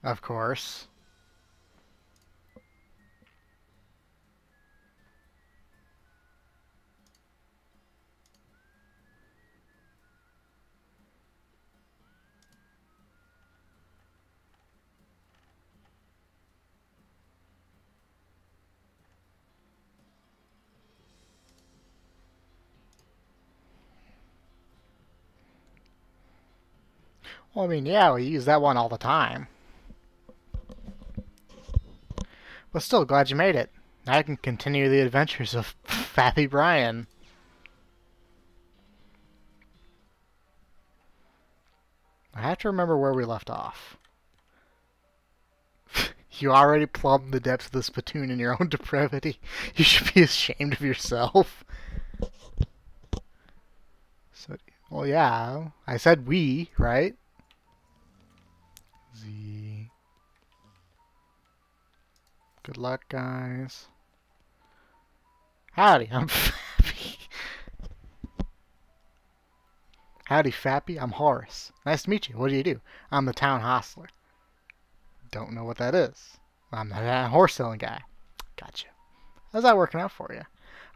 Of course. Well, I mean, yeah, we use that one all the time. But still, glad you made it. Now I can continue the adventures of Fappy Brian. I have to remember where we left off. You already plumbed the depths of the spittoon in your own depravity. You should be ashamed of yourself. So, well, yeah, I said we, right? Z. Good luck, guys. Howdy, I'm Fappy. Howdy, Fappy. I'm Horace. Nice to meet you. What do you do? I'm the town hostler. Don't know what that is. I'm the horse selling guy. Gotcha. How's that working out for you?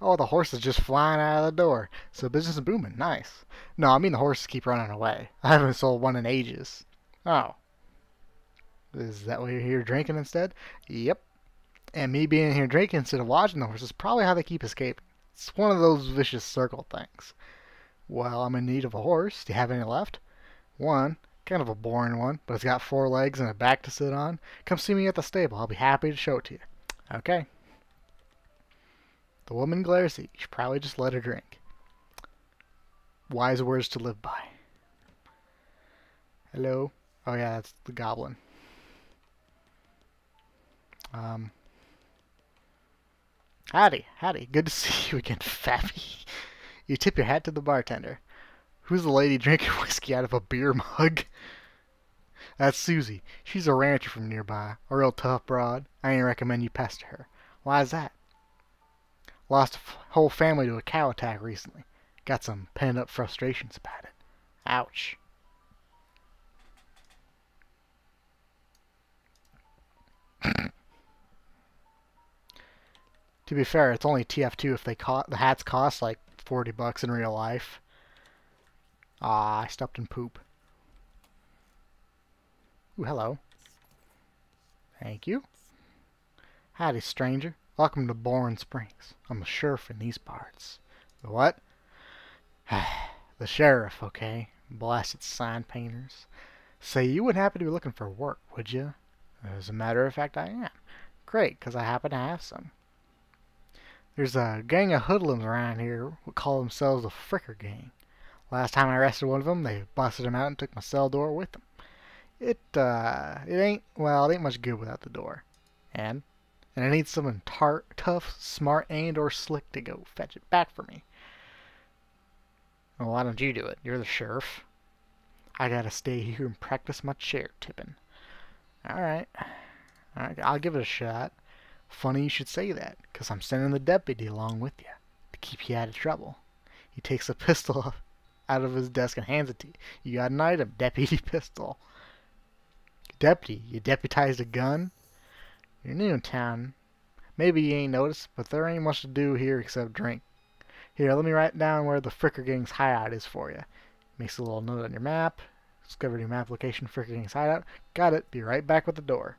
Oh, the horse is just flying out of the door. So business is booming. Nice. No, I mean the horses keep running away. I haven't sold one in ages. Oh. Is that why you're here drinking instead? Yep. And me being here drinking instead of watching the horses is probably how they keep escaping. It's one of those vicious circle things. Well, I'm in need of a horse. Do you have any left? One. Kind of a boring one, but it's got 4 legs and a back to sit on. Come see me at the stable. I'll be happy to show it to you. Okay. The woman glares at you. You should probably just let her drink. Wise words to live by. Hello? Oh yeah, that's the goblin. Howdy, howdy. Good to see you again, Fappy. You tip your hat to the bartender. Who's the lady drinking whiskey out of a beer mug? That's Susie. She's a rancher from nearby. A real tough broad. I ain't recommend you pester her. Why's that? Lost a whole family to a cow attack recently. Got some pent-up frustrations about it. Ouch. To be fair, it's only TF2 if the hats cost like $40 in real life. Ah, I stepped in poop. Ooh, hello. Thank you. Howdy, stranger. Welcome to Bourne Springs. I'm the sheriff in these parts. The what? The sheriff, okay. Blasted sign painters. Say, you wouldn't happen to be looking for work, would you? As a matter of fact, I am. Great, because I happen to have some. There's a gang of hoodlums around here who call themselves the Fricker Gang. Last time I arrested one of them, they busted him out and took my cell door with them. It ain't much good without the door. And I need someone tough, smart, and or slick to go fetch it back for me. Well, why don't you do it? You're the sheriff. I gotta stay here and practice my chair tipping. Alright, I'll give it a shot. Funny you should say that, 'cause I'm sending the deputy along with you to keep you out of trouble. He takes a pistol out of his desk and hands it to you. You got an item, deputy pistol. Deputy, you deputized a gun? You're new in town. Maybe you ain't noticed, but there ain't much to do here except drink. Here, let me write down where the Fricker Gang's hideout is for you. Makes a little note on your map. Discovered your map location, Fricker Gang's hideout. Got it. Be right back with the door.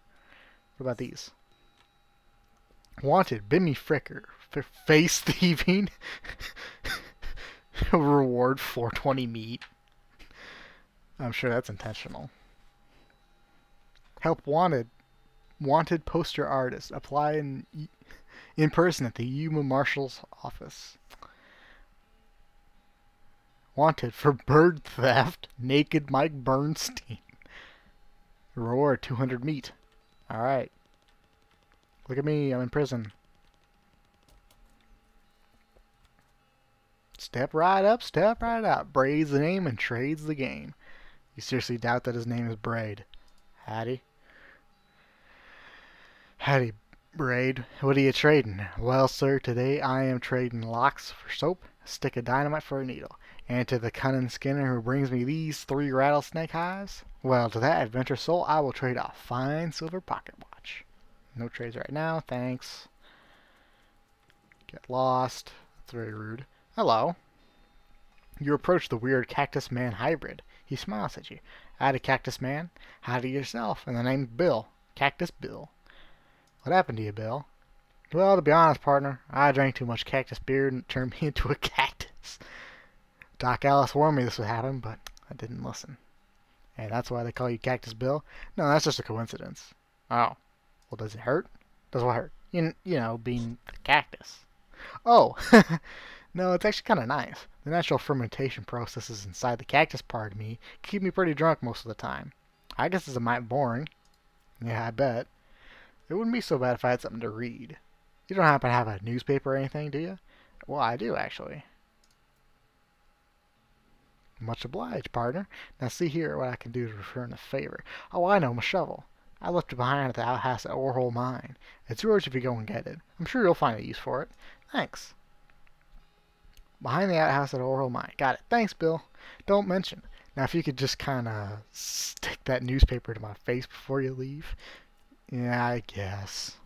What about these? Wanted, Bimmy Fricker. Face thieving. Reward 420 meat. I'm sure that's intentional. Help wanted. Wanted poster artist. Apply in person at the Yuma Marshal's office. Wanted for bird theft. Naked Mike Bernstein. Reward 200 meat. Alright. Look at me, I'm in prison. Step right up, step right out. Braid's the name and trade's the game. You seriously doubt that his name is Braid? Howdy. Howdy, Braid. What are you trading? Well, sir, today I am trading locks for soap, stick of dynamite for a needle. And to the cunning Skinner who brings me these 3 rattlesnake hives, well, to that adventurous soul I will trade a fine silver pocket watch. No trades right now, thanks. Get lost. That's very rude. Hello. You approach the weird Cactus Man hybrid. He smiles at you. Howdy, Cactus Man. Howdy yourself. And the name's Bill. Cactus Bill. What happened to you, Bill? Well, to be honest, partner, I drank too much cactus beer and it turned me into a cactus. Doc Alice warned me this would happen, but I didn't listen. And that's why they call you Cactus Bill? No, that's just a coincidence. Oh. Well, does it hurt? Does what hurt? You know, being a cactus. Oh. No, it's actually kind of nice. The natural fermentation processes inside the cactus part of me keep me pretty drunk most of the time. I guess it's a mite boring. Yeah, I bet. It wouldn't be so bad if I had something to read. You don't happen to have a newspaper or anything, do you? Well, I do, actually. Much obliged, partner. Now see here what I can do to return a favor. Oh, I know, my shovel. I left it behind at the outhouse at Orhole Mine. It's yours if you go and get it. I'm sure you'll find a use for it. Thanks. Behind the outhouse at Orhole Mine. Got it. Thanks, Bill. Don't mention. Now, if you could just kind of stick that newspaper to my face before you leave. Yeah, I guess.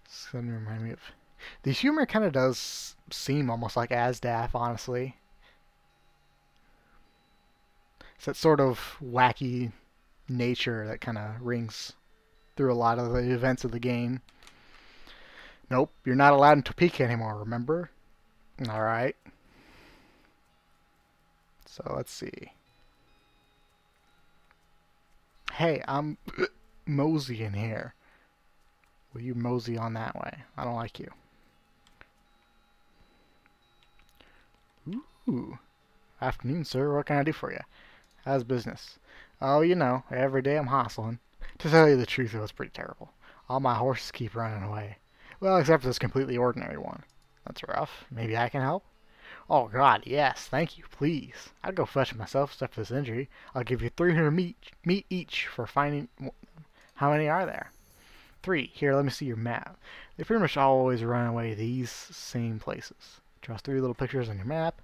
It's going to remind me of... The humor kind of does seem almost like Asdaf, honestly. It's that sort of wacky nature that kind of rings through a lot of the events of the game. Nope, you're not allowed in Topeka anymore, remember? Alright. So, let's see. Hey, I'm moseying here. Will you mosey on that way? I don't like you. Ooh. Afternoon, sir. What can I do for you? How's business? Oh, you know, every day I'm hustling. To tell you the truth, it was pretty terrible. All my horses keep running away. Well, except for this completely ordinary one. That's rough. Maybe I can help? Oh, God, yes. Thank you, please. I'd go fetch it myself except for this injury. I'll give you 300 meat each for finding... How many are there? 3. Here, let me see your map. They pretty much always run away these same places. Draws 3 little pictures on your map.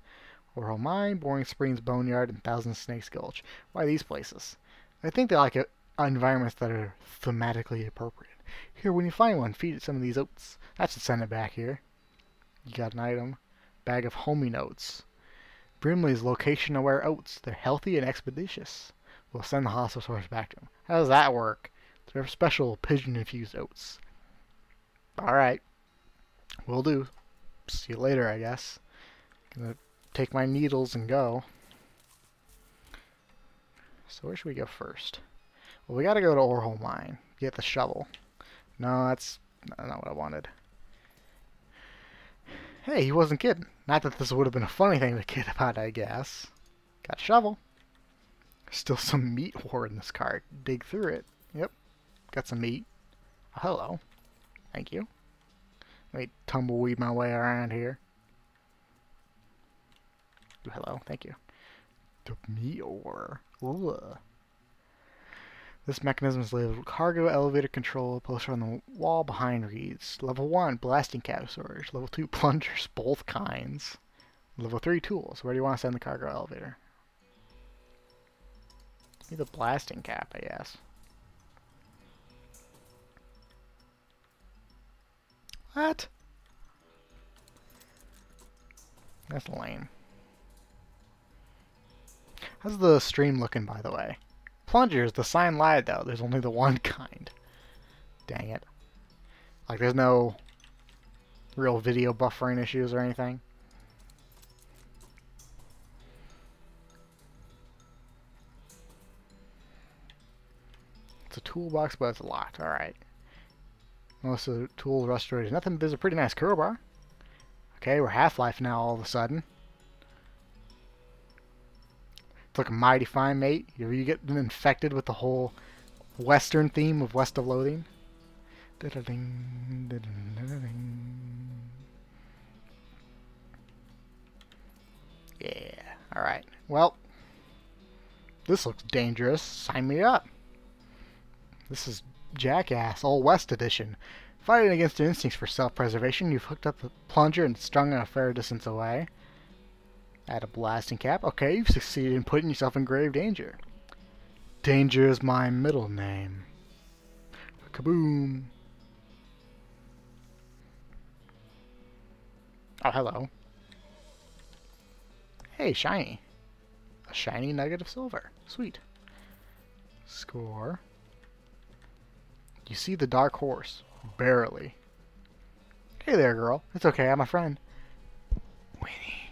Orhole Mine, Boring Springs Boneyard, and Thousand Snakes Gulch. Why these places? I think they like environments that are thematically appropriate. Here, when you find one, feed it some of these oats. That should send it back here. You got an item. Bag of homing oats. Brimley's location-aware oats. They're healthy and expeditious. We'll send the hostile source back to them. How does that work? They're special pigeon-infused oats. Alright. Will do. See you later, I guess. Gonna take my needles and go. So where should we go first? Well, we gotta go to Orhole Mine. Get the shovel. No, that's not what I wanted. Hey, he wasn't kidding. Not that this would have been a funny thing to kid about, I guess. Got a shovel. Still some meat ore in this cart. Dig through it. Yep. Got some meat. Oh, hello. Thank you. Let me tumbleweed my way around here. Ooh, hello. Thank you. The meat ore. Ugh. This mechanism is labeled cargo elevator control, posted on the wall behind reads. Level 1, blasting cap storage. Level 2, plungers, both kinds. Level 3, tools. Where do you want to send the cargo elevator? Need the blasting cap, I guess. What? That's lame. How's the stream looking, by the way? Plungers, the sign lied though. There's only the one kind. Dang it. Like there's no real video buffering issues or anything. It's a toolbox, but it's locked. Alright. Most of the tools restored. Nothing. There's a pretty nice crowbar. Okay, we're Half-Life now all of a sudden. It's looking mighty fine, mate. You getting infected with the whole Western theme of West of Loathing? Yeah. Alright. Well, this looks dangerous. Sign me up. This is Jackass, Old West edition. Fighting against your instincts for self-preservation, you've hooked up the plunger and strung it a fair distance away. Add a blasting cap. Okay, you've succeeded in putting yourself in grave danger. Danger is my middle name. Kaboom. Oh, hello. Hey, shiny. A shiny nugget of silver. Sweet. Score. You see the dark horse. Barely. Hey there, girl. It's okay, I'm a friend. Winnie.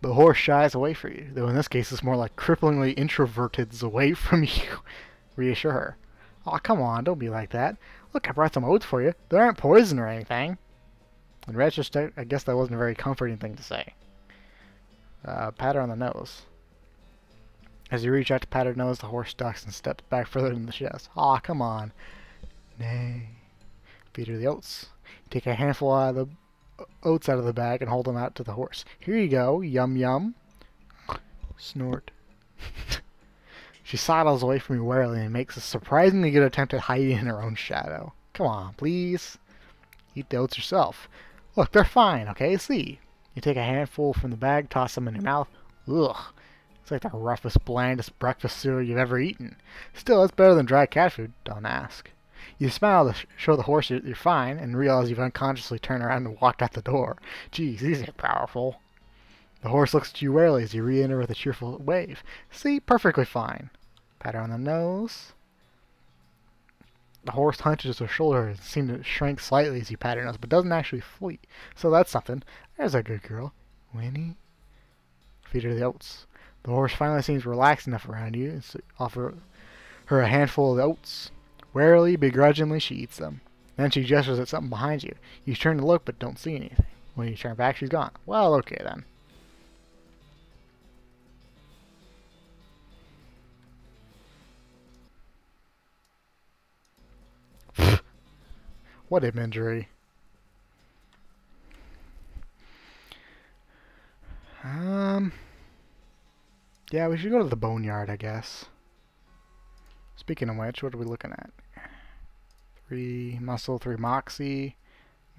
The horse shies away from you, though in this case it's more like cripplingly introverted away from you. Reassure her. Aw, come on, don't be like that. Look, I brought some oats for you. They aren't poison or anything. In retrospect, I guess that wasn't a very comforting thing to say. Pat her on the nose. As you reach out to pat her nose, the horse ducks and steps back further in the chest. Aw, come on. Nay. Feed her the oats. Take a handful out of the oats out of the bag and hold them out to the horse. Here you go. Yum yum. Snort. She sidles away from you warily and makes a surprisingly good attempt at hiding in her own shadow. Come on, please. Eat the oats yourself. Look, they're fine, okay? See. You take a handful from the bag, toss them in your mouth. Ugh. It's like the roughest, blandest breakfast cereal you've ever eaten. Still, it's better than dry cat food. Don't ask. You smile to show the horse you're fine and realize you've unconsciously turned around and walked out the door. Geez, these are powerful. The horse looks at you warily as you re-enter with a cheerful wave. See? Perfectly fine. Pat her on the nose. The horse hunches her shoulder and seems to shrink slightly as you pat her nose, but doesn't actually flee. So that's something. There's a good girl. Winnie? Feed her the oats. The horse finally seems relaxed enough around you, and so offer her a handful of the oats. Warily, begrudgingly, she eats them. Then she gestures at something behind you. You turn to look, but don't see anything. When you turn back, she's gone. Well, okay then. What imagery. Yeah, we should go to the boneyard, I guess. Speaking of which, what are we looking at? 3 muscle, 3 moxie,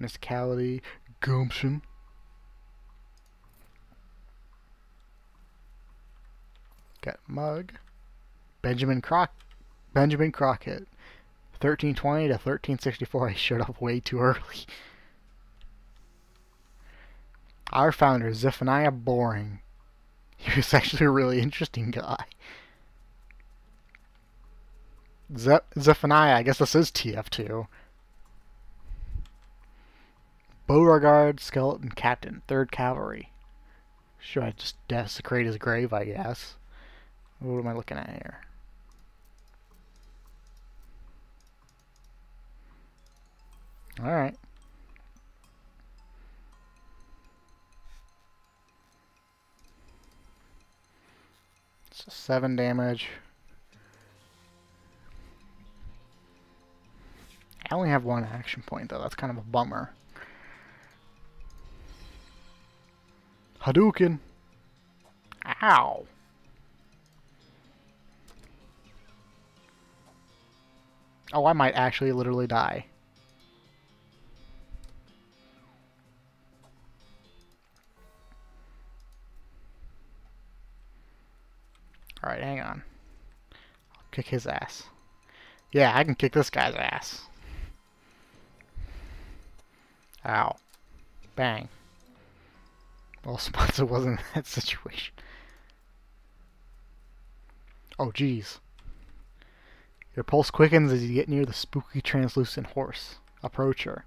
mysticality, gumption. Got mug. Benjamin Crockett. 1320 to 1364. I showed up way too early. Our founder, Zephaniah Boring. He was actually a really interesting guy. Zephaniah, I guess this is TF2. Beauregard, Skeleton Captain, 3rd Cavalry. Should I just desecrate his grave, I guess? What am I looking at here? Alright. So 7 damage. I only have 1 action point though, that's kind of a bummer. Hadouken! Ow! Oh, I might actually literally die. Alright, hang on. I'll kick his ass. Yeah, I can kick this guy's ass. Ow. Bang. Well, Sponza wasn't in that situation. Oh, jeez. Your pulse quickens as you get near the spooky, translucent horse. Approach her.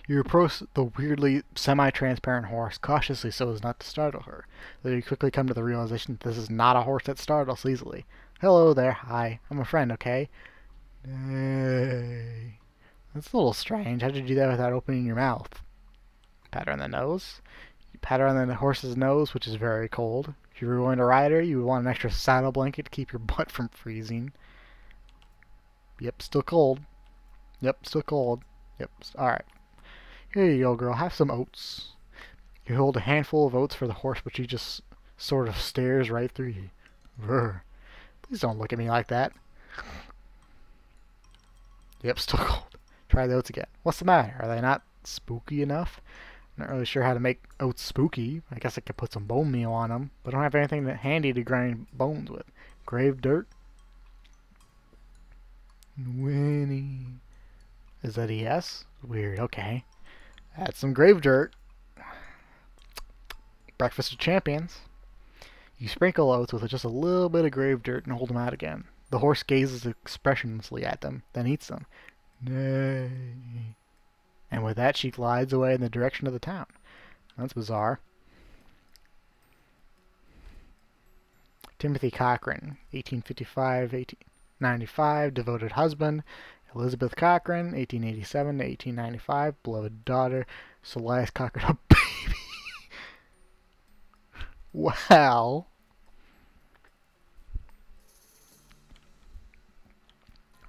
You approach the weirdly semi-transparent horse, cautiously so as not to startle her. Though you quickly come to the realization that this is not a horse that startles easily. Hello there, hi. I'm a friend, okay? Hey. That's a little strange. How did you do that without opening your mouth? Pat her on the nose. You pat her on the horse's nose, which is very cold. If you were going to ride her, you would want an extra saddle blanket to keep your butt from freezing. Yep, still cold. Yep, still cold. Yep, alright. Here you go, girl. Have some oats. You hold a handful of oats for the horse, but she just sort of stares right through you. Brr. Please don't look at me like that. Yep, still cold. Try the oats again. What's the matter? Are they not spooky enough? Not really sure how to make oats spooky. I guess I could put some bone meal on them, but I don't have anything handy to grind bones with. Grave dirt. Winnie. Is that a yes? Weird, okay. Add some grave dirt. Breakfast of Champions. You sprinkle oats with just a little bit of grave dirt and hold them out again. The horse gazes expressionlessly at them, then eats them. Nay. And with that, she glides away in the direction of the town. That's bizarre. Timothy Cochran, 1855-1895, devoted husband. Elizabeth Cochran, 1887 to 1895, beloved daughter. Celeste Cochran, a baby. Wow.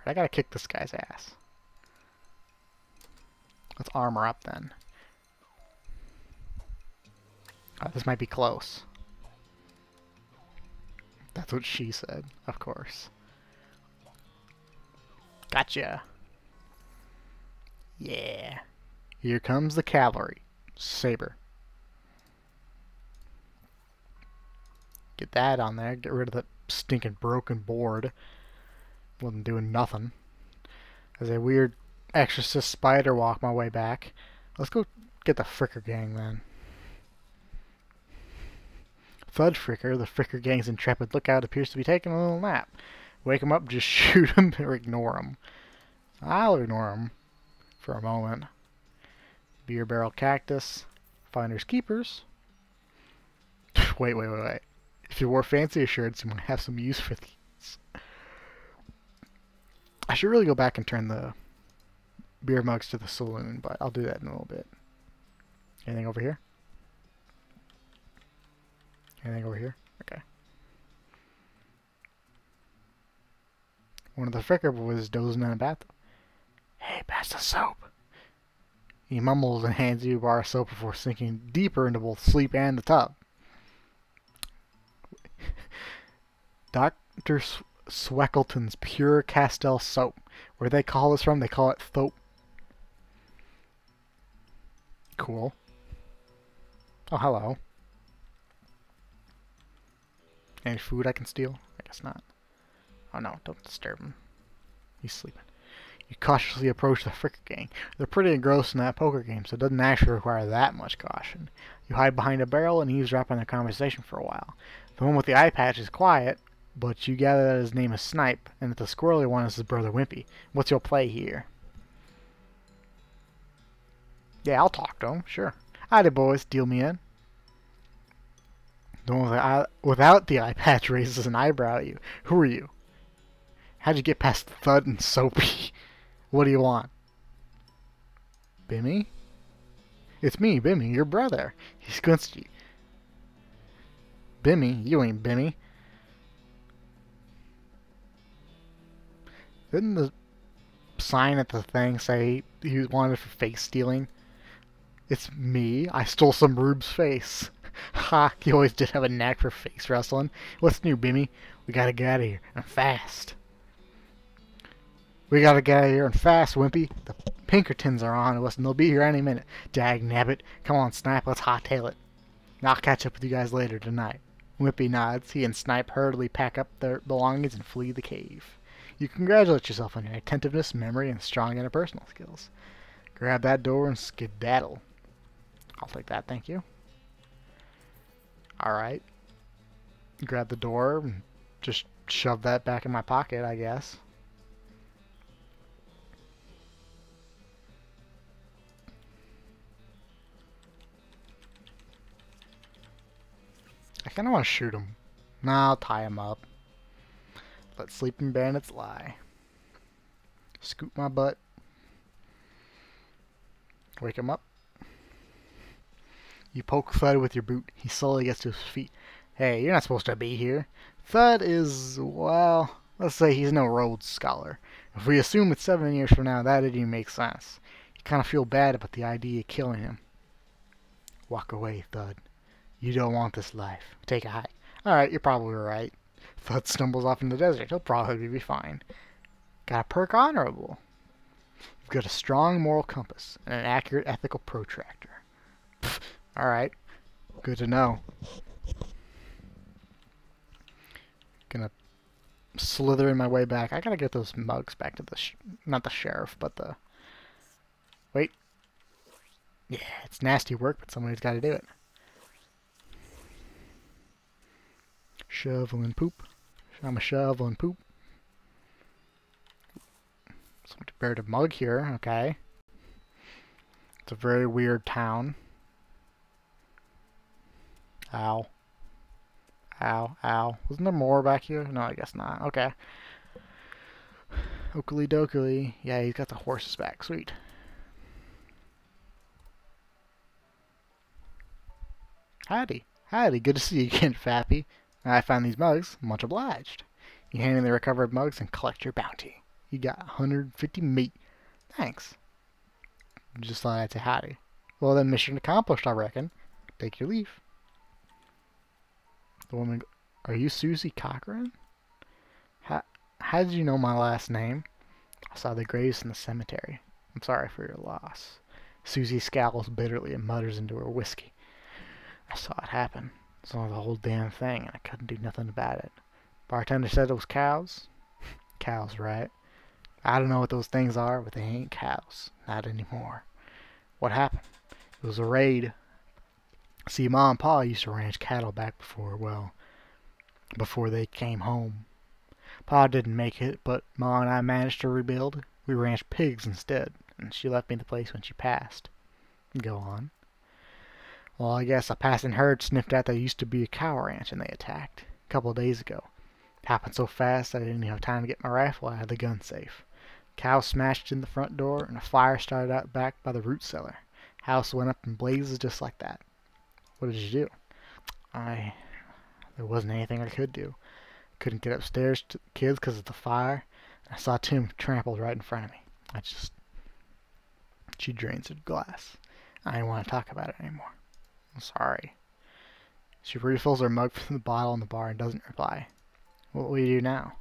I gotta kick this guy's ass. Let's armor up then. Oh, this might be close. That's what she said, of course. Gotcha. Yeah. Here comes the cavalry. Saber. Get that on there. Get rid of that stinking broken board. Wasn't doing nothing. As a weird exorcist spider walk my way back. Let's go get the Fricker gang then. Thud Fricker, the Fricker gang's intrepid lookout, appears to be taking a little nap. Wake him up, just shoot him or ignore him. I'll ignore him for a moment. Beer barrel cactus. Finders keepers. Wait. If you wore fancy shirts, you might have some use for these. I should really go back and turn the beer mugs to the saloon, but I'll do that in a little bit. Anything over here? Anything over here? Okay. One of the Fricker boys is dozing in a bathtub. Hey, pass the soap. He mumbles and hands you a bar of soap before sinking deeper into both sleep and the tub. Dr. Sweckleton's Pure Castile Soap. Where they call this from? They call it Thope. Cool. Oh, hello. Any food I can steal? I guess not. Oh no, don't disturb him. He's sleeping. You cautiously approach the Fricker gang. They're pretty engrossed in that poker game, so it doesn't actually require that much caution. You hide behind a barrel and eavesdrop on their conversation for a while. The one with the eye patch is quiet, but you gather that his name is Snipe, and that the squirrely one is his brother Wimpy. What's your play here? Yeah, I'll talk to him, sure. Howdy, boys, deal me in. The one without the eye patch raises an eyebrow at you. Who are you? How'd you get past Thud and Soapy? What do you want? Bimmy? It's me, Bimmy, your brother. He squints at you. Bimmy? You ain't Bimmy. Didn't the sign at the thing say he wanted for face stealing? It's me. I stole some rube's face. Ha! You always did have a knack for face wrestling. What's new, Bimmy? We gotta get out of here, and fast. We gotta get out of here and fast, Wimpy. The Pinkertons are on to us, and they'll be here any minute. Dag nabbit. Come on, Snipe, let's hot-tail it. I'll catch up with you guys later tonight. Wimpy nods. He and Snipe hurriedly pack up their belongings and flee the cave. You congratulate yourself on your attentiveness, memory, and strong interpersonal skills. Grab that door and skedaddle. I'll take that, thank you. Alright. Grab the door and just shove that back in my pocket, I guess. I kind of want to shoot him. Nah, I'll tie him up. Let sleeping bandits lie. Scoop my butt. Wake him up. You poke Thud with your boot. He slowly gets to his feet. Hey, you're not supposed to be here. Thud is, well, let's say he's no Rhodes Scholar. If we assume it's 7 years from now, that didn't make sense. You kind of feel bad about the idea of killing him. Walk away, Thud. You don't want this life. Take a hike. Alright, you're probably right. Thud stumbles off in the desert. He'll probably be fine. Got a perk honorable. You've got a strong moral compass and an accurate ethical protractor. Pfft. Alright. Good to know. Gonna slither in my way back. I gotta get those mugs back to the... not the sheriff, but the... Wait. Yeah, it's nasty work, but somebody's gotta do it. Shovel and poop. I'm a shovel and poop. Somebody buried a mug here, okay. It's a very weird town. Ow. Ow, ow. Wasn't there more back here? No, I guess not. Okay. Oakley dokley. Yeah, he's got the horses back. Sweet. Howdy. Howdy. Good to see you again, Fappy. I found these mugs. Much obliged. You hand in the recovered mugs and collect your bounty. You got 150 meat. Thanks. Just thought I'd say howdy. Well then, mission accomplished, I reckon. Take your leave. The woman... Are you Susie Cochran? How did you know my last name? I saw the graves in the cemetery. I'm sorry for your loss. Susie scowls bitterly and mutters into her whiskey. I saw it happen. Saw the whole damn thing, and I couldn't do nothing about it. Bartender said it was cows. Cows, right? I don't know what those things are, but they ain't cows. Not anymore. What happened? It was a raid. See, Ma and Pa used to ranch cattle back before they came home. Pa didn't make it, but Ma and I managed to rebuild. We ranched pigs instead, and she left me the place when she passed. Go on. Well, I guess a passing herd sniffed out there used to be a cow ranch, and they attacked. A couple of days ago. It happened so fast I didn't have time to get my rifle out of the gun safe. Cow smashed in the front door, and a fire started out back by the root cellar. House went up in blazes just like that. What did you do? There wasn't anything I could do. Couldn't get upstairs to the kids because of the fire. I saw Tim trampled right in front of me. She drains her glass. I didn't want to talk about it anymore. I'm sorry. She refills her mug from the bottle in the bar and doesn't reply. What will you do now?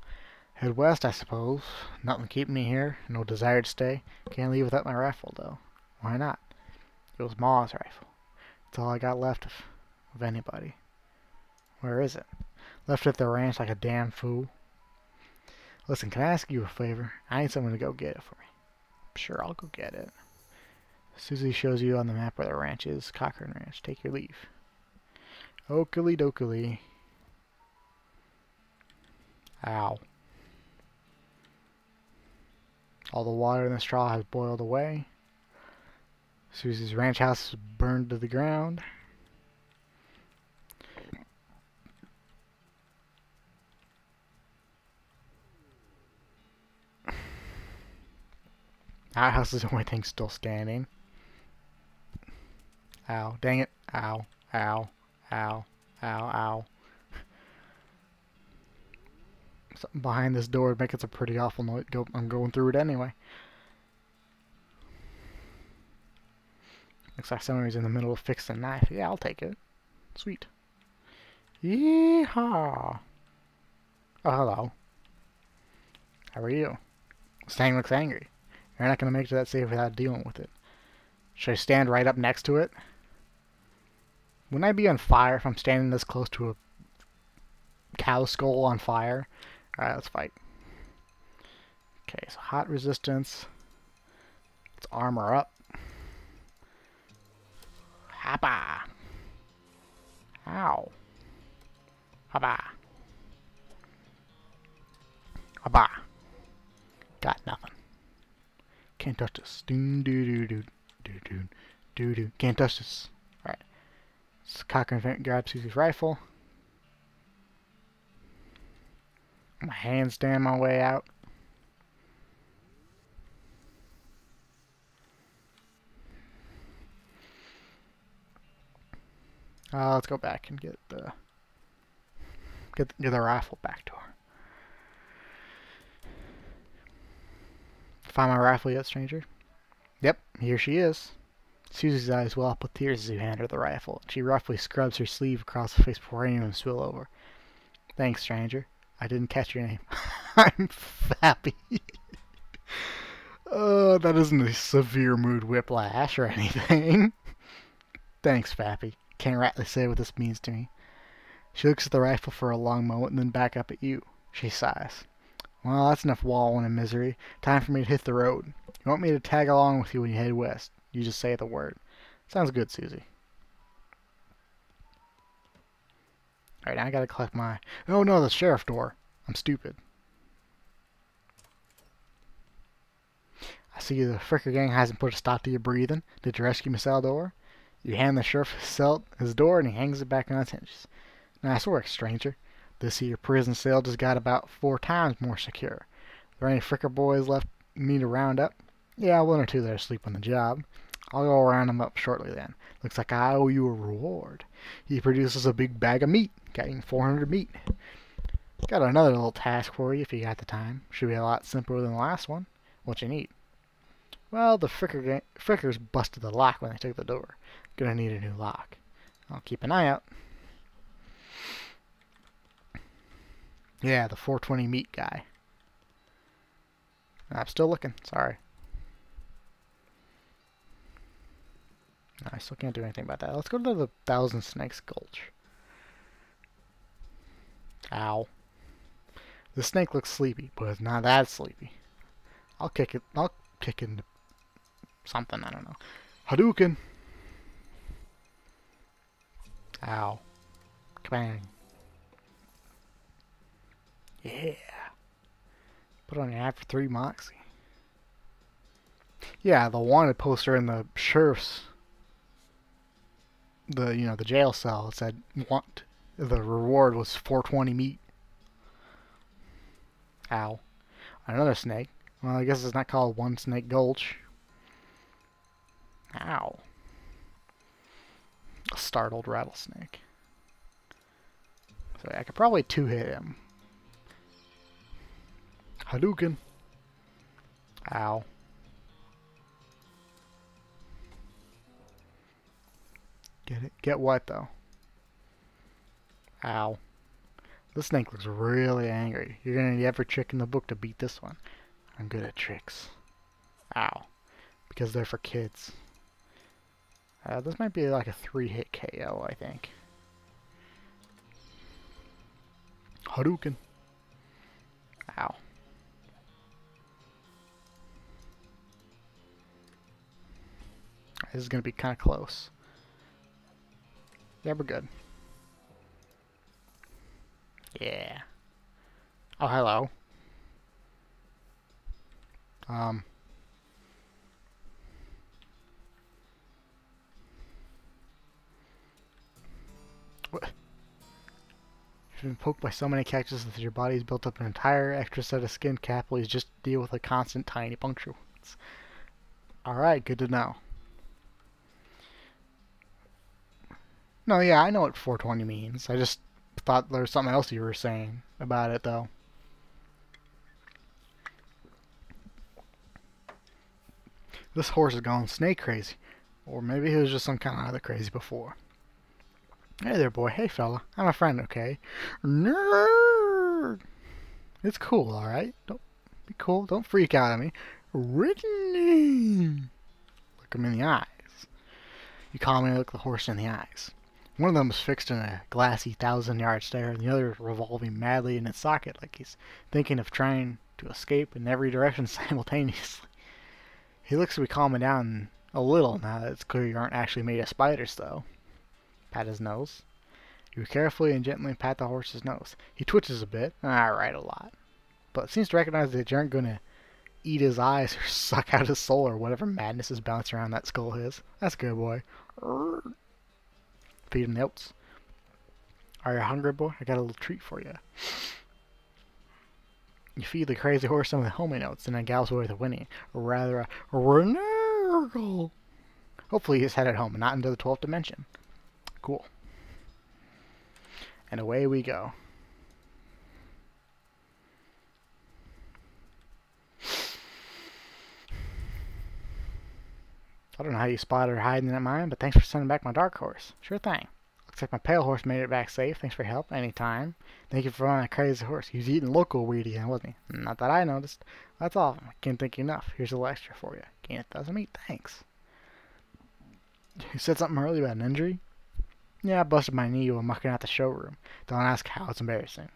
Head west, I suppose. Nothing keeping me here. No desire to stay. Can't leave without my rifle, though. Why not? It was Ma's rifle. It's all I got left of anybody. Where is it? Left at the ranch like a damn fool. Listen, can I ask you a favor? I need someone to go get it for me. Sure, I'll go get it. Susie shows you on the map where the ranch is. Cochran Ranch. Take your leave. Oakley dokley. Ow. All the water in the straw has boiled away. Susie's ranch house is burned to the ground. Our house is the only thing still standing. Ow. Dang it. Ow. Ow. Ow. Ow. Ow. Something behind this door would make it a pretty awful noise. I'm going through it anyway. Looks like somebody's in the middle of fixing a knife. Yeah, I'll take it. Sweet. Yeehaw. Oh, hello. How are you? This thing looks angry. You're not going to make it to that safe without dealing with it. Should I stand right up next to it? Wouldn't I be on fire if I'm standing this close to a cow skull on fire? Alright, let's fight. Okay, so hot resistance. Let's armor up. Hapa! Ow. Hapa. Hapa. Got nothing. Can't touch this. Doo doo doo doo doo doo doo doo. Can't touch this. Alright. So Cochran grabs Susie's rifle. My hands stand my way out. Let's go back and get the rifle back to her. Find my rifle yet, stranger? Yep, here she is. Susie's eyes well up with tears as you hand her the rifle. She roughly scrubs her sleeve across the face before any of them spill over. Thanks, stranger. I didn't catch your name. I'm Fappy. Oh, that isn't a severe mood whiplash or anything. Thanks, Fappy. Can't rightly say what this means to me. She looks at the rifle for a long moment and then back up at you. She sighs. Well, that's enough wallowing in misery. Time for me to hit the road. You want me to tag along with you when you head west? You just say the word. Sounds good, Susie. Alright, now I gotta collect my... Oh no, the sheriff door. I'm stupid. I see the Fricker gang hasn't put a stop to your breathing. Did you rescue Miss Aldor? You hand the sheriff his door and he hangs it back on its hinges. Nice work, stranger. This here prison cell just got about 4 times more secure. There any Fricker boys left me to round up? Yeah, 1 or 2 that are asleep on the job. I'll go round them up shortly then. Looks like I owe you a reward. He produces a big bag of meat. Got you 400 meat. Got another little task for you if you got the time. Should be a lot simpler than the last one. What you need? Well, the Frickers busted the lock when they took the door. Gonna need a new lock. I'll keep an eye out. Yeah, the 420 meat guy. I'm still looking. Sorry. I still can't do anything about that. Let's go to the Thousand Snakes Gulch. Ow. The snake looks sleepy, but it's not that sleepy. I'll kick into something, I don't know. Hadouken! Ow. Kabang. Yeah. Put on your ad for 3 Moxie. Yeah, the wanted poster in the sheriff's the jail cell. It said the reward was 420 meat. Ow. Another snake. Well, I guess it's not called One Snake Gulch. Ow. A startled rattlesnake. So I could probably 2-hit him. Hadouken. Ow. Get it? Get what, though? Ow. This snake looks really angry. You're gonna need every trick in the book to beat this one. I'm good at tricks. Ow. Because they're for kids. This might be like a 3-hit KO, I think. Hadouken. Ow. This is gonna be kind of close. Yeah, we're good. Yeah. Oh, hello. What? You've been poked by so many cactuses that your body's built up an entire extra set of skin capillaries just to deal with a constant tiny puncture wounds. Alright, good to know. No, yeah, I know what 420 means. I just thought there was something else you were saying about it, though. This horse is gone snake crazy. Or maybe he was just some kind of other crazy before. Hey there, boy. Hey, fella. I'm a friend, okay? Nerd! It's cool, alright? Don't be cool. Don't freak out on me. Whitney! Look him in the eyes. You calmly look the horse in the eyes. One of them was fixed in a glassy 1,000-yard stare, and the other revolving madly in its socket like he's thinking of trying to escape in every direction simultaneously. He looks to be calming down a little now that it's clear you aren't actually made of spiders, though. Pat his nose. You carefully and gently pat the horse's nose. He twitches a bit, alright, a lot, but seems to recognize that you aren't going to eat his eyes or suck out his soul or whatever madness is bouncing around that skull of his. That's a good boy. Feed him the oats. Are you hungry, boy? I got a little treat for you. You feed the crazy horse some of the homing oats, and then gallops away with a whinny, or rather a renargle. Hopefully he's headed home and not into the 12th dimension. Cool. And away we go. I don't know how you spotted her hiding in mine, but thanks for sending back my dark horse. Sure thing. Looks like my pale horse made it back safe. Thanks for your help. Anytime. Thank you for running a crazy horse. He was eating local weed again, wasn't he? Not that I noticed. That's all. I can't thank you enough. Here's a little extra for you. Gain 1,000 meat. Thanks. You said something earlier about an injury? Yeah, I busted my knee while mucking out the showroom. Don't ask how, it's embarrassing.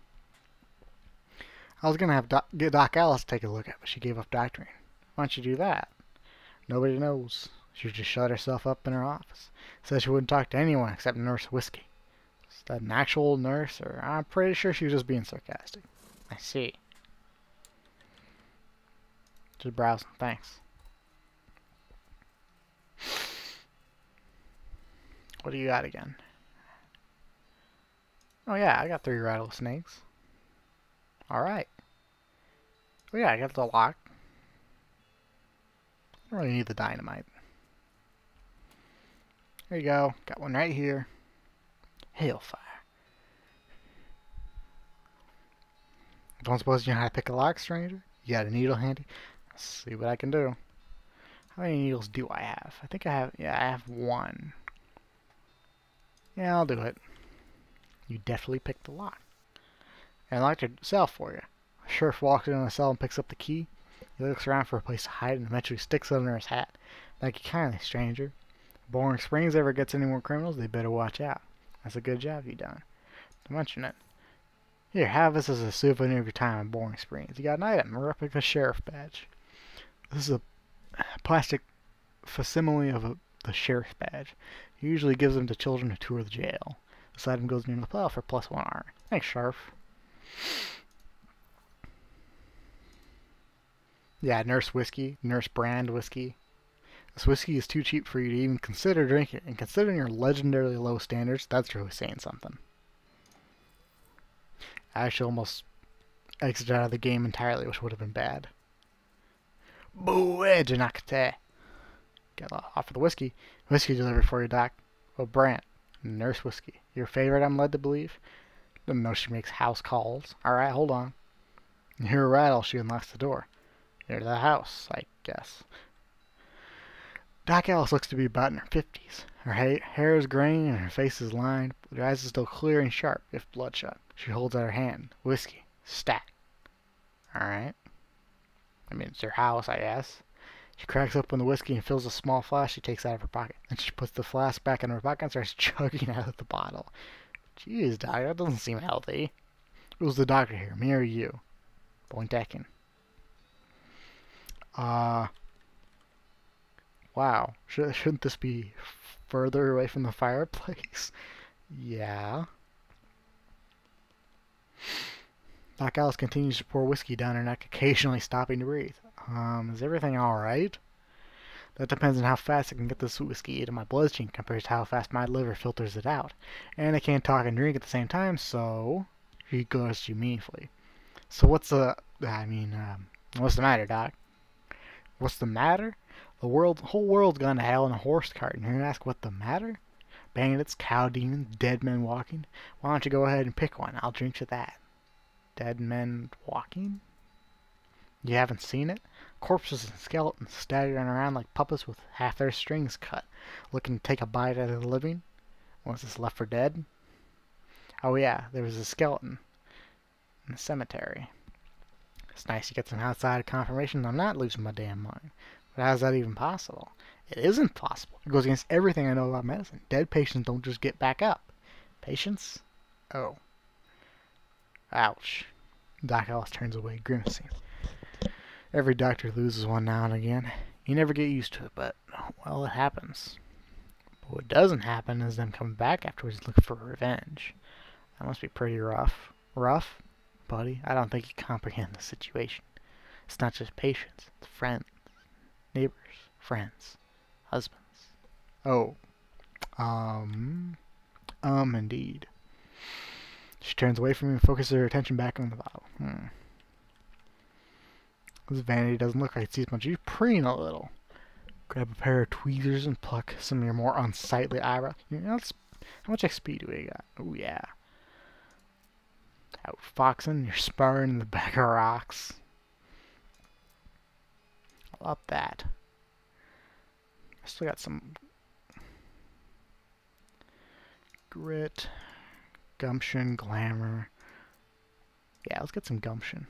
I was gonna have get Doc Alice to take a look at it, but she gave up doctoring. Why don't you do that? Nobody knows. She just shut herself up in her office. Said she wouldn't talk to anyone except Nurse Whiskey. Is that an actual nurse, or I'm pretty sure she was just being sarcastic. I see. Just browsing, thanks. What do you got again? Oh yeah, I got 3 rattlesnakes. Alright. Oh yeah, I got the lock. I don't really need the dynamite. There you go. Got one right here. Hailfire. Don't suppose you know how to pick a lock, stranger? You got a needle handy? Let's see what I can do. How many needles do I have? I think I have, yeah, I have 1. Yeah, I'll do it. You definitely picked the lock. And I locked your cell for you. A sheriff walks into the cell and picks up the key. He looks around for a place to hide and eventually sticks it under his hat. Thank you kindly, stranger. If Boring Springs ever gets any more criminals, they better watch out. That's a good job you done. To mention it. Here, have this as a souvenir of your time in Boring Springs. You got an item, a replica sheriff badge. This is a plastic facsimile of the sheriff badge. He usually gives them to children who tour the jail. This item goes near the pile for +1 honor. Thanks, Sheriff. Yeah, Nurse Whiskey, Nurse Brand Whiskey. This whiskey is too cheap for you to even consider drinking, and considering your legendarily low standards, that's really saying something. I actually almost exited out of the game entirely, which would have been bad. Boo, Janakate. Got to offer the whiskey. Whiskey delivered for you, Doc. Oh, Brant. Nurse Whiskey. Your favorite, I'm led to believe? Didn't know she makes house calls. Alright, hold on. You hear a rattle, she unlocks the door. Near the house, I guess. Doc Alice looks to be about in her 50s. Her hair is graying and her face is lined, but her eyes are still clear and sharp, if bloodshot. She holds out her hand. Whiskey. Stat. Alright. I mean, it's her house, I guess. She cracks open the whiskey and fills a small flask she takes out of her pocket. Then she puts the flask back in her pocket and starts chugging out of the bottle. Jeez, Doc, that doesn't seem healthy. Who's the doctor here, me or you? Point taken. Wow. Shouldn't this be further away from the fireplace? Yeah. Doc Alice continues to pour whiskey down her neck, occasionally stopping to breathe. Is everything alright? That depends on how fast I can get this whiskey into my bloodstream compared to how fast my liver filters it out. And I can't talk and drink at the same time, so... She goes you meaningfully. So what's the... what's the matter, Doc? What's the matter? The whole world's gone to hell in a horse cart, and you're gonna ask what the matter? Bandits, cow demons, dead men walking? Why don't you go ahead and pick one? I'll drink to that. Dead men walking? You haven't seen it? Corpses and skeletons staggering around like puppets with half their strings cut, looking to take a bite out of the living. Was this left for dead? Oh yeah, there was a skeleton in the cemetery. It's nice to get some outside confirmation I'm not losing my damn mind. But how's that even possible? It isn't possible. It goes against everything I know about medicine. Dead patients don't just get back up. Patients? Oh. Ouch. Doc Alice turns away, grimacing. Every doctor loses one now and again. You never get used to it, but, well, it happens. But what doesn't happen is them coming back afterwards looking for revenge. That must be pretty rough. Rough? Buddy, I don't think you comprehend the situation. It's not just patients, it's friends, neighbors, friends, husbands. Oh. Indeed. She turns away from me and focuses her attention back on the bottle. This vanity doesn't look like it sees much. You're preening a little. Grab a pair of tweezers and pluck some of your more unsightly eyebrows. You know, how much XP do we got? Oh, yeah. Outfoxing, you're sparring in the back of rocks. I love that. I still got some grit, gumption, glamour. Yeah, let's get some gumption.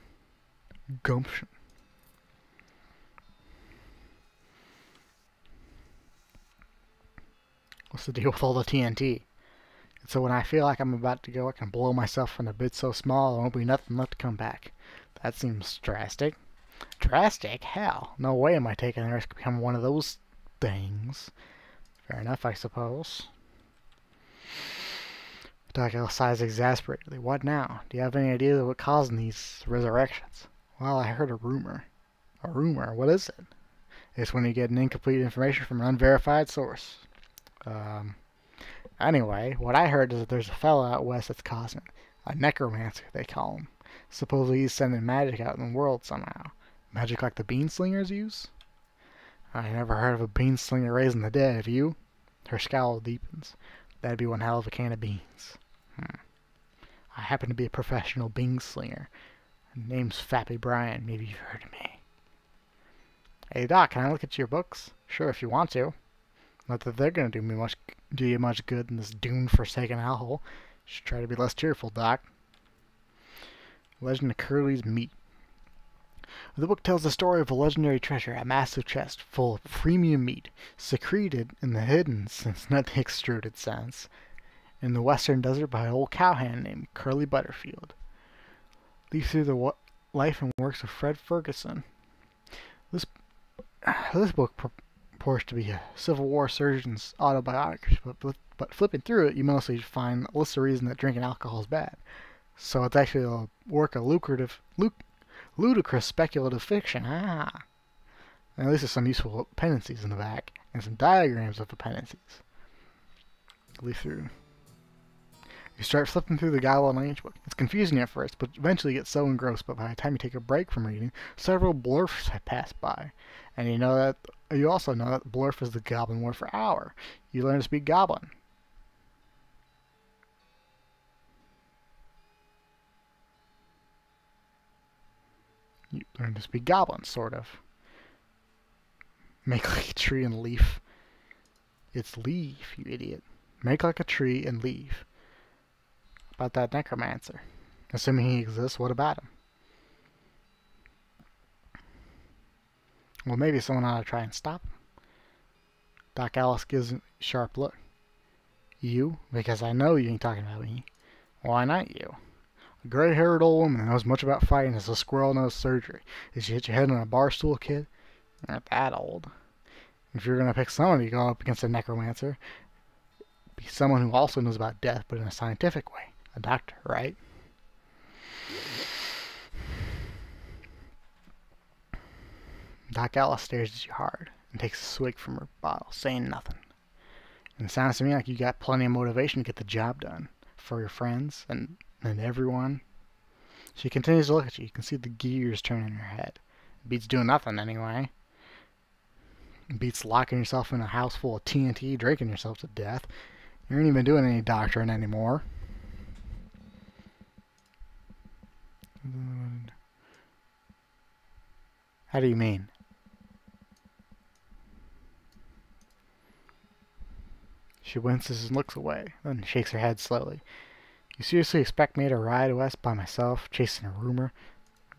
Gumption. What's the deal with all the TNT? And so when I feel like I'm about to go, I can blow myself in a bit so small there won't be nothing left to come back. That seems drastic. Drastic? Hell, no way am I taking the risk of becoming one of those things. Fair enough, I suppose. Doc sighs exasperatedly. What now? Do you have any idea of what causing these resurrections? Well, I heard a rumor. A rumor? What is it? It's when you get an incomplete information from an unverified source. Anyway, what I heard is that there's a fellow out west that's causing it. A necromancer, they call him. Supposedly he's sending magic out in the world somehow. Magic like the beanslingers use? I never heard of a beanslinger raising the dead, have you? Her scowl deepens. That'd be one hell of a can of beans. I happen to be a professional beanslinger. Name's Fappy Bryan. Maybe you've heard of me. Hey Doc, can I look at your books? Sure, if you want to. Not that they're gonna do you much good in this dune-forsaken hellhole. Should try to be less cheerful, Doc. Legend of Curly's Meat. The book tells the story of a legendary treasure, a massive chest full of premium meat, secreted in the hidden, since not the extruded sense, in the western desert by an old cowhand named Curly Butterfield. Leaf through the life and works of Fred Ferguson. This book purports to be a Civil War surgeon's autobiography, but flipping through it, you mostly find lists of reasons that drinking alcohol is bad. So it's actually a work of ludicrous speculative fiction. At least there's some useful appendices in the back, and some diagrams of appendices. Leaf through. You start flipping through the Goblin Age book. It's confusing at first, but eventually you get so engrossed, but by the time you take a break from reading, several blurfs have passed by. And you also know that blurf is the Goblin word for hour. You learn to speak Goblin. You learn to speak Goblin, sort of. Make like a tree and leaf. It's leaf, you idiot. Make like a tree and leave. About that necromancer. Assuming he exists, what about him? Well, maybe someone ought to try and stop him. Doc Alice gives a sharp look. You? Because I know you ain't talking about me. Why not you? A gray-haired old woman that knows much about fighting as a squirrel knows surgery. Did she hit your head on a bar stool, kid? You're not that old. If you're going to pick someone to go up against a necromancer, be someone who also knows about death, but in a scientific way. A doctor, right? Doc Alice stares at you hard and takes a swig from her bottle, saying nothing. And it sounds to me like you got plenty of motivation to get the job done for your friends and everyone. She continues to look at you. You can see the gears turning in her head. It beats doing nothing anyway. It beats locking yourself in a house full of TNT, drinking yourself to death. You ain't even doing any doctoring anymore. How do you mean? She winces and looks away, then shakes her head slowly. You seriously expect me to ride west by myself, chasing a rumor?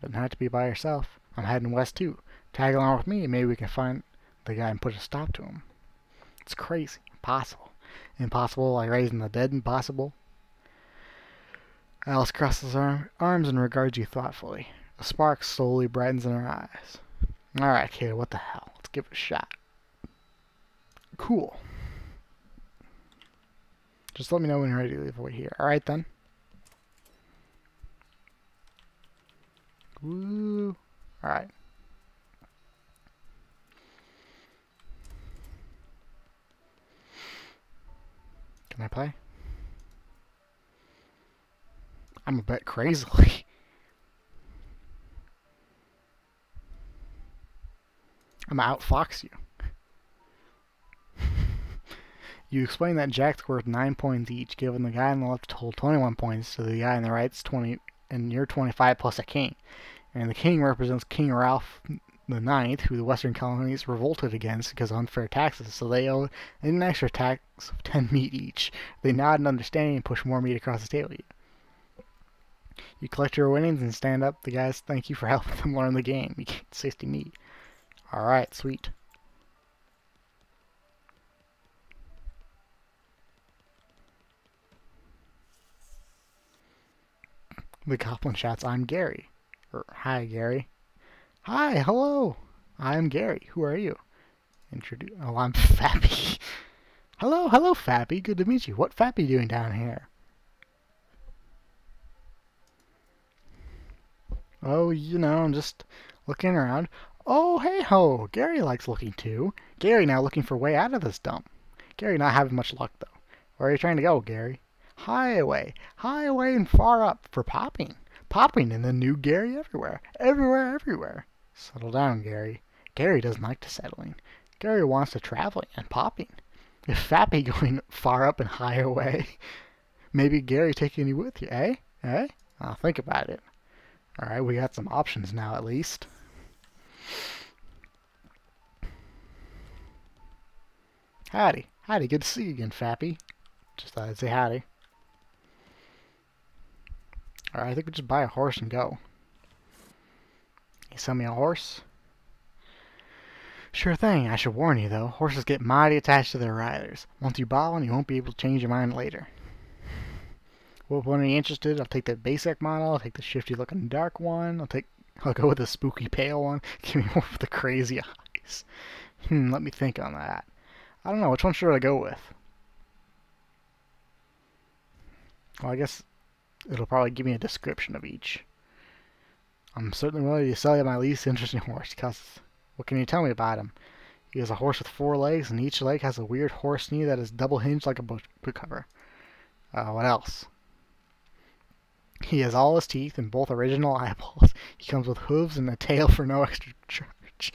Doesn't have to be by yourself. I'm heading west too. Tag along with me and maybe we can find the guy and put a stop to him. It's crazy. Impossible. Impossible like raising the dead impossible. Alice crosses her arms and regards you thoughtfully. A spark slowly brightens in her eyes. Alright, kid, what the hell? Let's give it a shot. Cool. Just let me know when you're ready to leave over here. Alright then. Woo. Alright. Can I play? I'm a bit crazily. I'm gonna outfox you. You explain that Jack's worth 9 points each, given the guy on the left hold 21 points to the guy on the right's 20, and you're 25 plus a king. And the king represents King Ralph the Ninth, who the Western colonies revolted against because of unfair taxes, so they owe an extra tax of 10 meat each. They nod in understanding and push more meat across the table. You collect your winnings and stand up. The guys thank you for helping them learn the game. You get 60 meat. Alright, sweet. The goblin shouts, I'm Gary. Hi, Gary. Hi, hello. I'm Gary. Who are you? Oh, I'm Fappy. Hello, Fappy. Good to meet you. What Fappy doing down here? Oh, I'm just looking around. Oh, hey ho. Gary likes looking too. Gary now looking for a way out of this dump. Gary not having much luck though. Where are you trying to go, Gary? High away and far up for popping. Popping in the new Gary everywhere. Everywhere. Settle down, Gary. Gary doesn't like to settling. Gary wants to traveling and popping. If Fappy going far up and high away, maybe Gary taking you with you, eh? Eh? I'll think about it. Alright, we got some options now at least. Howdy, good to see you again, Fappy. Just thought I'd say howdy. Alright, I think we just buy a horse and go. You sell me a horse? Sure thing. I should warn you though, horses get mighty attached to their riders. Once you buy one, you won't be able to change your mind later. Well, when are you interested? I'll take the basic model, I'll take the shifty looking dark one, I'll go with the spooky pale one. Give me one with the crazy eyes. Let me think on that. I don't know, which one should I go with? Well, I guess it'll probably give me a description of each. I'm certainly willing to sell you my least interesting horse, because what can you tell me about him? He has a horse with 4 legs, and each leg has a weird horse knee that is double hinged like a book cover. What else? He has all his teeth and both original eyeballs. He comes with hooves and a tail for no extra charge.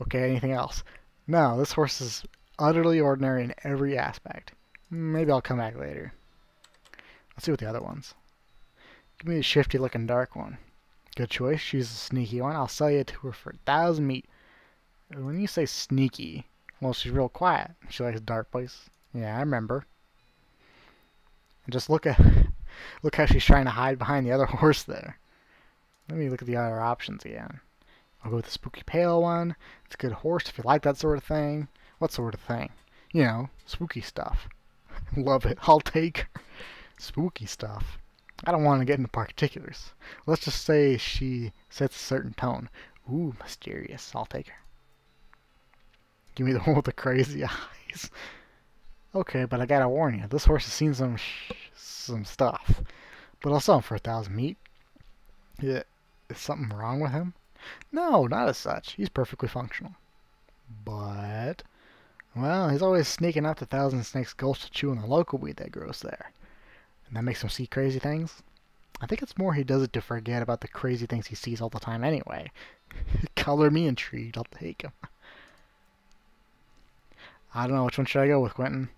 Okay, anything else? No, this horse is utterly ordinary in every aspect. Maybe I'll come back later. Let's see what the other ones. Give me the shifty looking dark one. Good choice. She's a sneaky one. I'll sell you to her for 1,000 meat. When you say sneaky, well, she's real quiet. She likes dark places. Yeah, I remember. And just look how she's trying to hide behind the other horse there. Let me look at the other options again. I'll go with the spooky pale one. It's a good horse if you like that sort of thing. What sort of thing? You know, spooky stuff. Love it. I'll take her. Spooky stuff. I don't want to get into particulars. Let's just say she sets a certain tone. Ooh, mysterious. I'll take her. Give me the one with the crazy eyes. Okay, but I gotta warn you, this horse has seen some stuff. But I'll sell him for 1,000 meat. Yeah, is something wrong with him? No, not as such. He's perfectly functional. But, well, he's always sneaking up to Thousand Snakes Gulch to chew on the local weed that grows there. And that makes him see crazy things? I think it's more he does it to forget about the crazy things he sees all the time anyway. Color me intrigued, I'll take him. I don't know, which one should I go with, Quentin?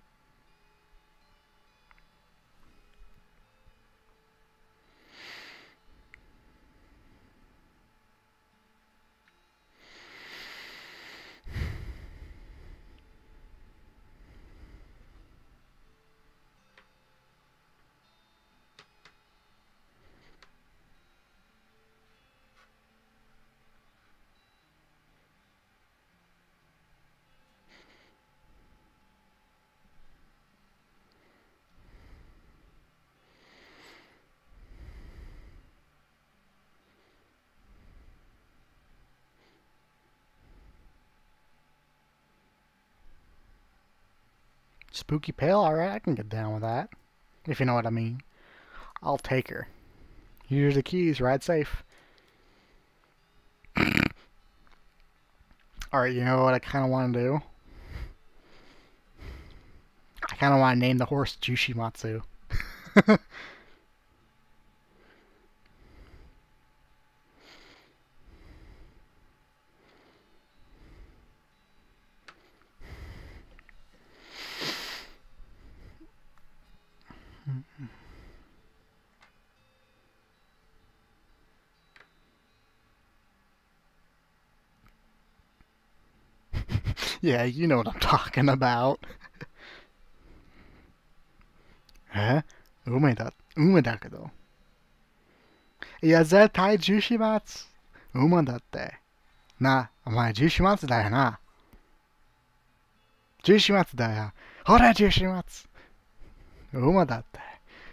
Spooky pale? Alright, I can get down with that. If you know what I mean. I'll take her. Here's the keys, ride safe. Alright, you know what I kinda wanna do? I kinda wanna name the horse Jushimatsu. Yeah, you know what I'm talking about. Eh? Umeだけど. いや、絶対Jushimatsu。馬だって。な、お前Jushimatsuだよな。Jushimatsuだよ。ほらJushimatsu。馬だって。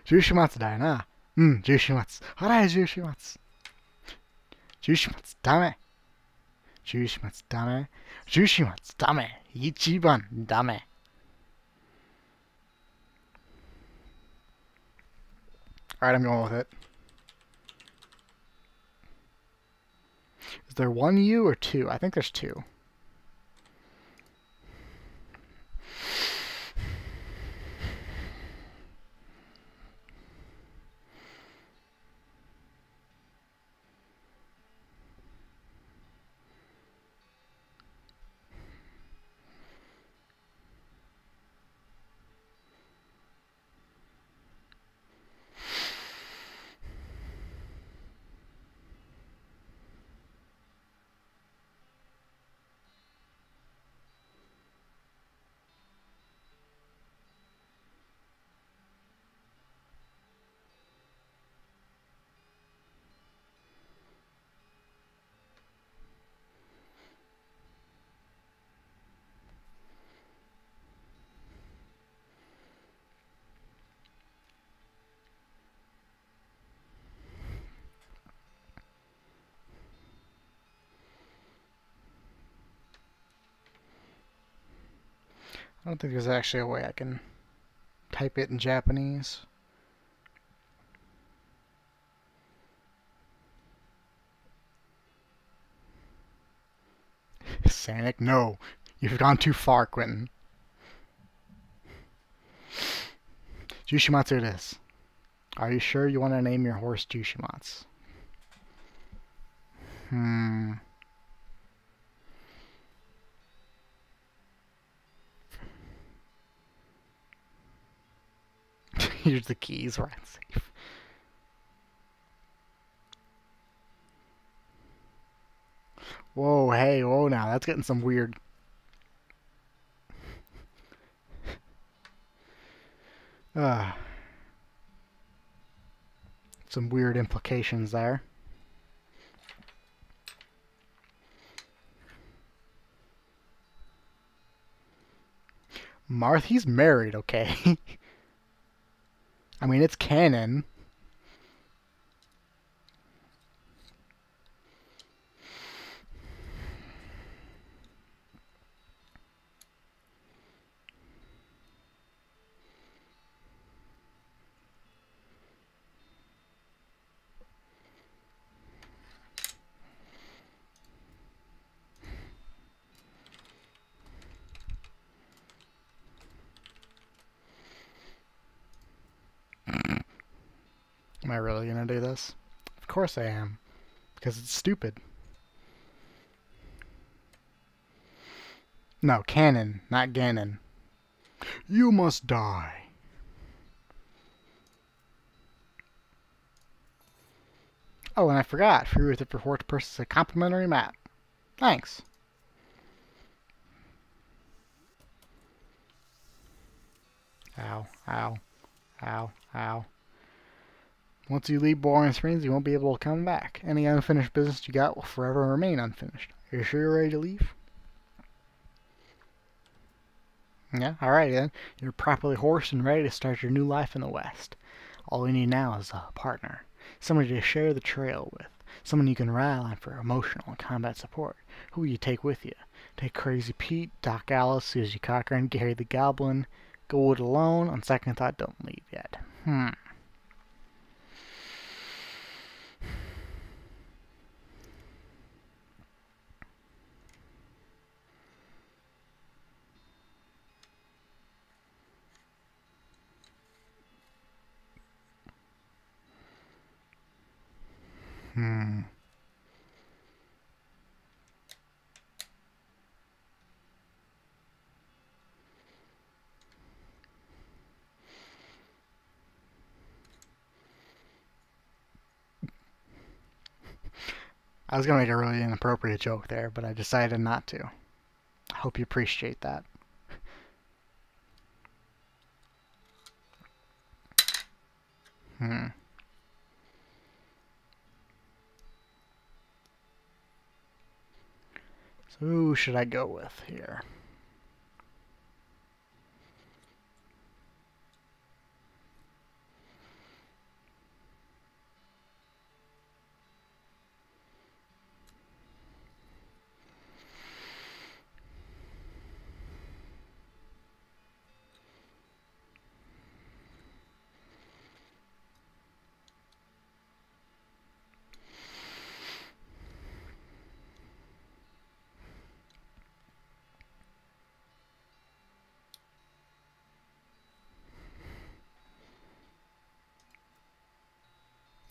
Jushimatsuだよな。Jushimatsu. Harai Jushimatsu. Jushimatsu dame. Jushimatsu dame. Jushimatsu dame. Ichiban dame. Alright, I'm going with it. Is there one U or two? I think there's two. I don't think there's actually a way I can type it in Japanese. Sanic, no. You've gone too far, Quentin. Jushimatsu it is. Are you sure you want to name your horse Jushimatsu? Here's the keys, we're safe. Whoa, hey, whoa now, that's getting some weird... some weird implications there. Marth, he's married, okay? I mean, it's canon. Am I really gonna do this? Of course I am. Because it's stupid. No, canon, not Ganon. You must die. Oh, and I forgot. Free with it for 4 to purchase a complimentary map. Thanks. Ow, ow, ow, ow. Once you leave Boring Springs, you won't be able to come back. Any unfinished business you got will forever remain unfinished. Are you sure you're ready to leave? Yeah, alright then. You're properly horsed and ready to start your new life in the West. All we need now is a partner. Somebody to share the trail with. Someone you can rely on for emotional and combat support. Who will you take with you? Take Crazy Pete, Doc Alice, Susie Cochran, Gary the Goblin. Go it alone. On second thought, don't leave yet. I was going to make a really inappropriate joke there, but I decided not to. I hope you appreciate that. So who should I go with here?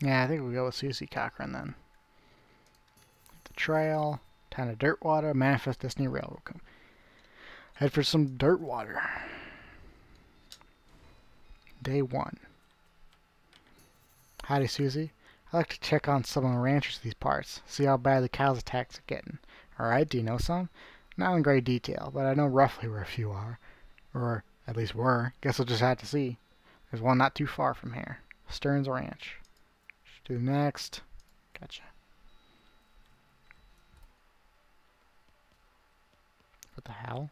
Yeah, I think we'll go with Susie Cochran then. The trail, town of Dirtwater, Manifest Destiny Railroad. Head for some Dirtwater. Day 1. Howdy, Susie. I like to check on some of the ranchers of these parts, see how bad the cows' attacks are getting. Alright, do you know some? Not in great detail, but I know roughly where a few are. Or, at least were. Guess we'll just have to see. There's one not too far from here. Stearns Ranch. Do next. Gotcha. What the hell?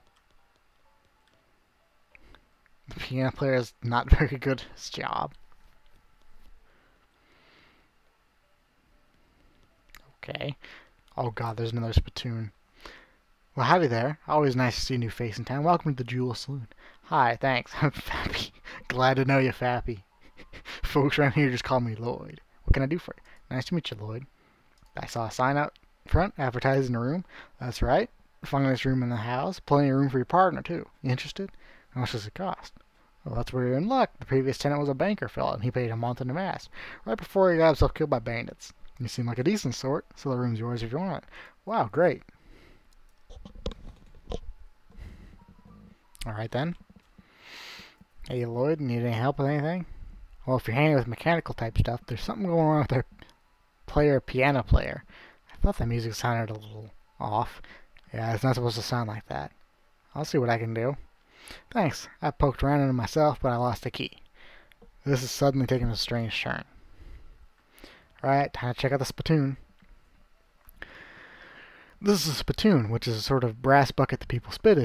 The piano player is not very good at his job. Okay. Oh god, there's another spittoon. Well, howdy there. Always nice to see a new face in town. Welcome to the Jewel Saloon. Hi, thanks. I'm Fappy. Glad to know you, Fappy. Folks around here just call me Lloyd. What can I do for you? Nice to meet you, Lloyd. I saw a sign out front advertising a room. That's right. Funniest room in the house. Plenty of room for your partner, too. You interested? How much does it cost? Well, that's where you're in luck. The previous tenant was a banker fella, and he paid a month in advance, right before he got himself killed by bandits. You seem like a decent sort, so the room's yours if you want it. Wow, great. Alright then. Hey Lloyd, need any help with anything? Well, if you're handy with mechanical type stuff, there's something going on with our piano player. I thought the music sounded a little off. Yeah, it's not supposed to sound like that. I'll see what I can do. Thanks. I poked around in it myself, but I lost the key. This is suddenly taking a strange turn. Alright, time to check out the spittoon. This is a spittoon, which is a sort of brass bucket that people spit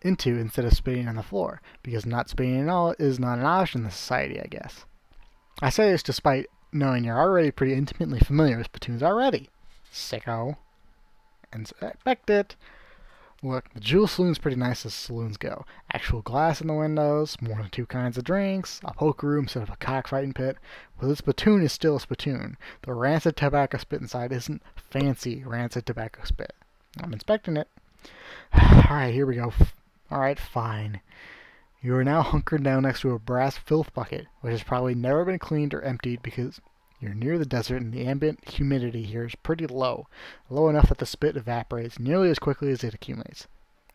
into instead of spitting on the floor, because not spitting at all is not an option in this society, I guess. I say this despite knowing you're already pretty intimately familiar with spittoons already. Sicko. Inspect it. Look, the Jewel Saloon's pretty nice as saloons go. Actual glass in the windows, more than 2 kinds of drinks, a poker room instead of a cockfighting pit. But this spittoon is still a spittoon. The rancid tobacco spit inside isn't fancy rancid tobacco spit. I'm inspecting it. Alright, here we go. Alright, fine. You are now hunkered down next to a brass filth bucket, which has probably never been cleaned or emptied because you're near the desert and the ambient humidity here is pretty low. Low enough that the spit evaporates nearly as quickly as it accumulates.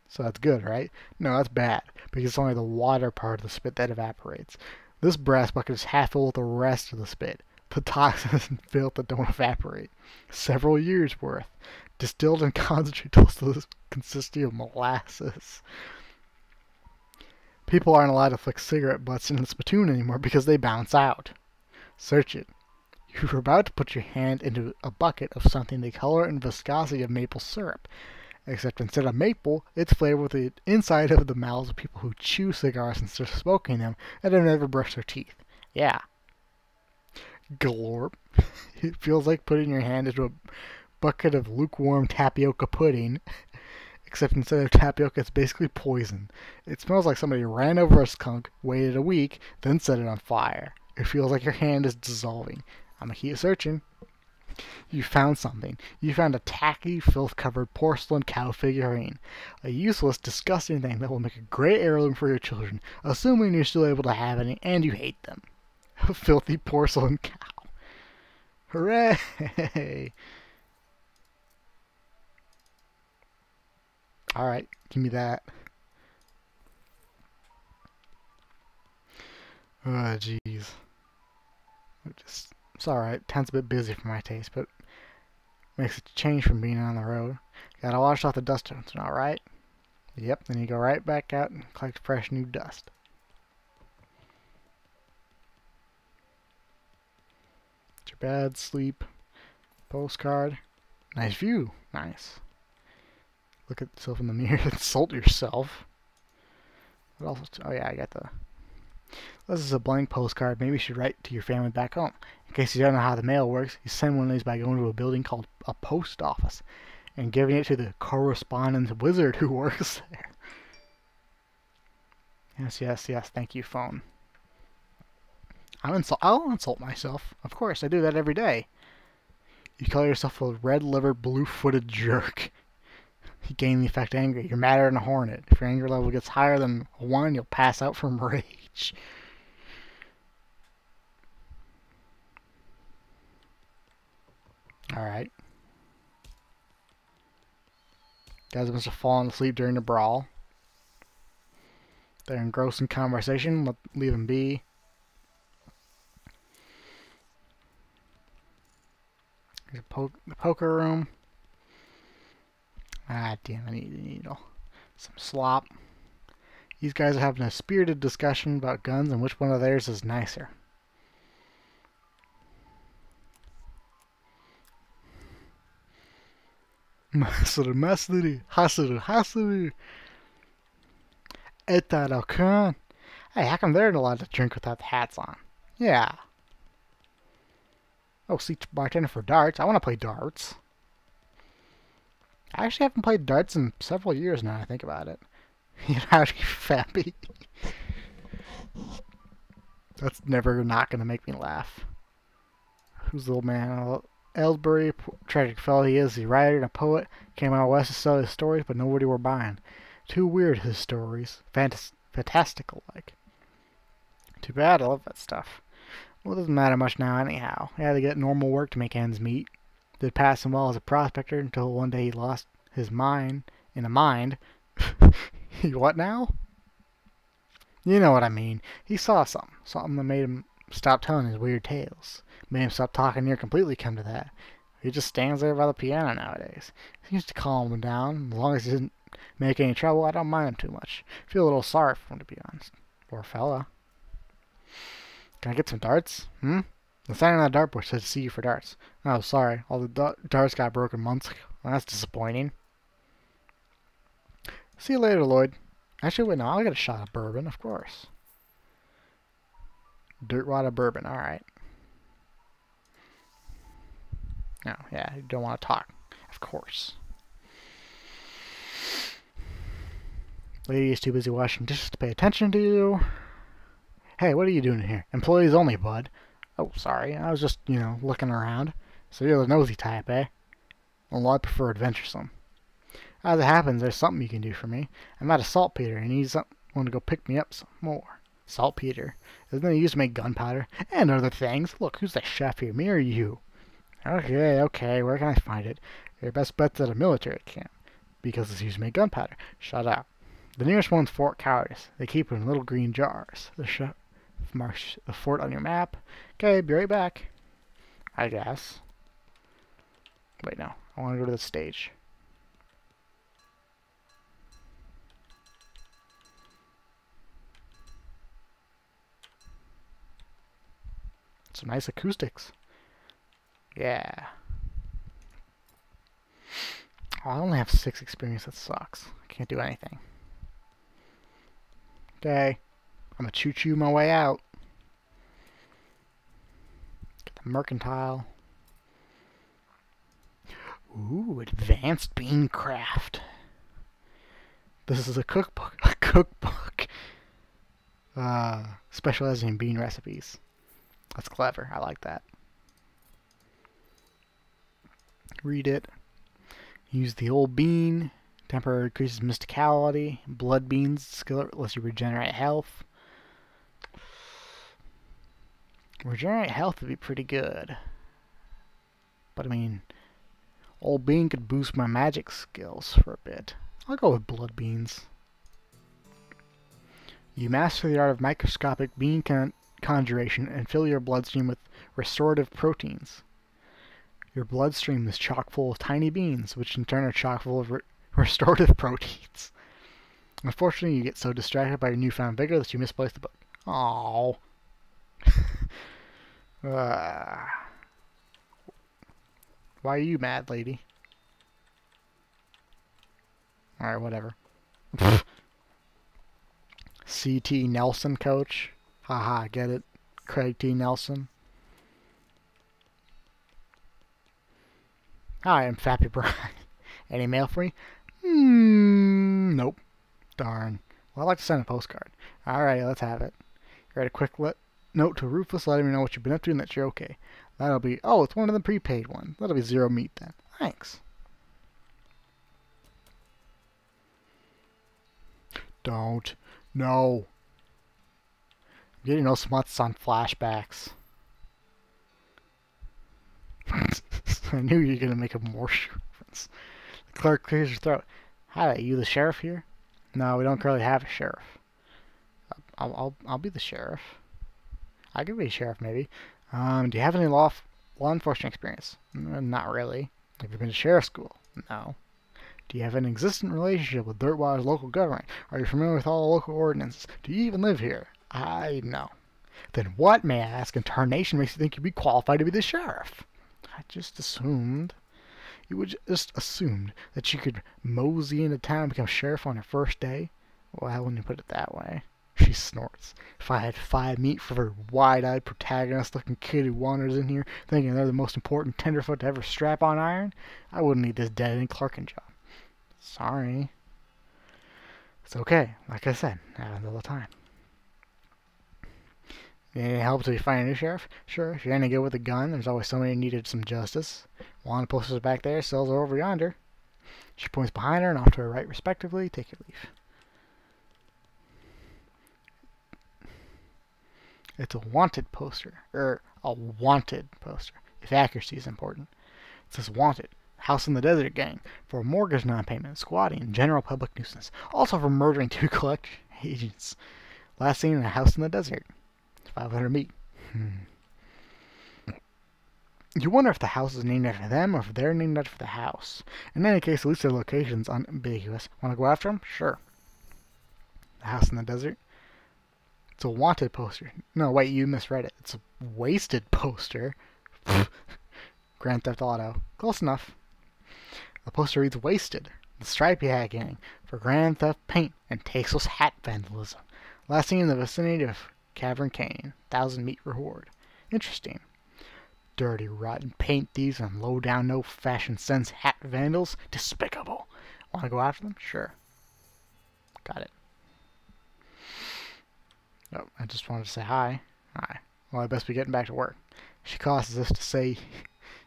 So that's good, right? No, that's bad, because it's only the water part of the spit that evaporates. This brass bucket is half full with the rest of the spit. The toxins and filth that don't evaporate. Several years worth. Distilled and concentrated to the consistency of molasses. People aren't allowed to flick cigarette butts in the spittoon anymore because they bounce out. Search it. You're about to put your hand into a bucket of something the color and viscosity of maple syrup. Except instead of maple, it's flavored with the inside of the mouths of people who chew cigars instead of smoking them and have never brushed their teeth. Yeah. Glorp. It feels like putting your hand into a bucket of lukewarm tapioca pudding. Except instead of tapioca, it's basically poison. It smells like somebody ran over a skunk, waited a week, then set it on fire. It feels like your hand is dissolving. I'm gonna keep searching. You found something. You found a tacky, filth-covered porcelain cow figurine. A useless, disgusting thing that will make a great heirloom for your children, assuming you're still able to have any and you hate them. A filthy porcelain cow. Hooray! Alright, give me that. Oh, jeez. It's alright. Town's a bit busy for my taste, but makes a change from being on the road. Gotta wash off the dust, alright? Yep, then you go right back out and collect fresh new dust. It's your bed, sleep, postcard. Nice view. Nice. Look at yourself in the mirror. Insult yourself. What else? Oh yeah, I got the... This is a blank postcard. Maybe you should write to your family back home. In case you don't know how the mail works, you send one of these by going to a building called a post office and giving it to the correspondence wizard who works there. Yes, yes, yes. Thank you, phone. I'll insult myself. Of course, I do that every day. You call yourself a red-livered, blue-footed jerk. You gain the effect angry. You're madder than a hornet. If your anger level gets higher than a 1, you'll pass out from rage. Alright. Guys must have fallen asleep during the brawl. They're engrossed in conversation. Leave them be. There's the poker room. Ah, damn, I need a needle. Some slop. These guys are having a spirited discussion about guns and which one of theirs is nicer. Masuri, hasuru. Etarokun. Hey, how come they're not allowed to drink without the hats on? Yeah. Oh, see, bartender for darts. I want to play darts. I actually haven't played darts in several years now, I think about it. You know how to be fappy. That's never not going to make me laugh. Who's the old man? Ellsbury, tragic fellow he is. He's a writer and a poet. Came out west to sell his stories, but nobody were buying. Too weird, his stories. Fantastical, like. Too bad, I love that stuff. Well, it doesn't matter much now anyhow. He had to get normal work to make ends meet. Did pass him well as a prospector until one day he lost his mind in a mind. What now? You know what I mean. He saw something. Something that made him stop telling his weird tales. Made him stop talking near completely, come to that. He just stands there by the piano nowadays. Seems to calm him down. As long as he doesn't make any trouble, I don't mind him too much. Feel a little sorry for him, to be honest. Poor fella. Can I get some darts? The sign on the dartboard said see you for darts. Oh, sorry. All the darts got broken months ago. Well, that's disappointing. See you later, Lloyd. Actually, wait, no, I'll get a shot of bourbon, of course. Dirt water bourbon, alright. No, yeah, you don't want to talk. Of course. Lady is too busy washing dishes to pay attention to you. Hey, what are you doing here? Employees only, bud. Oh, sorry. I was just, looking around. So you're the nosy type, eh? Well, I prefer adventuresome. As it happens, there's something you can do for me. I'm at a saltpeter and need someone to go pick me up some more. Saltpeter? Isn't it used to make gunpowder? And other things. Look, who's the chef here, me or you? Okay, where can I find it? Your best bet's at a military camp. Because it's used to make gunpowder. Shut up. The nearest one's Fort Cowardice. They keep it in little green jars. Mark the fort on your map. Okay, be right back. I guess. Wait, no. I want to go to the stage. Some nice acoustics. Yeah. Oh, I only have 6 experience. That sucks. I can't do anything. Okay. I'm gonna choo-choo my way out. Get the mercantile. Ooh, advanced bean craft. This is a cookbook. A cookbook. Specializing in bean recipes. That's clever. I like that. Read it. Use the old bean. Temporary increases mysticality. Blood beans. Skill lets you regenerate health. Regenerate health would be pretty good. But I mean, old bean could boost my magic skills for a bit. I'll go with blood beans. You master the art of microscopic bean conjuration and fill your bloodstream with restorative proteins. Your bloodstream is chock full of tiny beans, which in turn are chock full of restorative proteins. Unfortunately, you get so distracted by your newfound vigor that you misplace the book. Aww. Why are you mad, lady? Alright, whatever. C.T. Nelson, coach. Haha, get it? Craig T. Nelson. Hi, I'm Fappy Brian. Any mail for me? Nope. Darn. Well, I'd like to send a postcard. Alright, let's have it. Write a quick note to Rufus letting me know what you've been up to and that you're okay. That'll be... Oh, it's one of the prepaid ones. That'll be 0 meat then. Thanks. Don't. No. I'm getting no smuts on flashbacks. I knew you were going to make a Morse reference. The clerk clears her throat. Hi, are you the sheriff here? No, we don't currently have a sheriff. I'll be the sheriff. I could be a sheriff, maybe. Do you have any law enforcement experience? Not really. Have you been to sheriff school? No. Do you have an existing relationship with Dirtwater's local government? Are you familiar with all the local ordinances? Do you even live here? No. Then what, may I ask, in tarnation makes you think you'd be qualified to be the sheriff? I just assumed. You would just assumed that you could mosey into town and become sheriff on your first day? Well, I wouldn't put it that way. She snorts. If I had 5 meat for every wide-eyed, protagonist-looking kid who wanders in here thinking they're the most important tenderfoot to ever strap on iron, I wouldn't need this dead-end clerking job. Sorry. It's okay. Like I said, happens all the time. Need any help till you find a new sheriff? Sure, if you're any good with a gun, there's always somebody who needed some justice. Wanted posters back there, cells are over yonder. She points behind her and off to her right, respectively. Take your leave. It's a wanted poster. A wanted poster. If accuracy is important. It says wanted. House in the Desert gang. For mortgage non-payment, squatting, and general public nuisance. Also for murdering 2 collection agents. Last seen in a house in the desert. 500 meat. You wonder if the house is named after them or if they're named after the house. In any case, at least their location's unambiguous. Want to go after them? Sure. The house in the desert. It's a wanted poster. No, wait, you misread it. It's a wasted poster. Grand Theft Auto. Close enough. The poster reads Wasted. The Stripey Hat Gang for Grand Theft Paint and tasteless hat vandalism. Last seen in the vicinity of Cavern Canyon. 1,000 meat reward. Interesting. Dirty, rotten paint thieves and low-down, no-fashion sense hat vandals. Despicable. Want to go after them? Sure. Got it. Oh, I just wanted to say hi. Hi. Well, I best be getting back to work. She causes us to say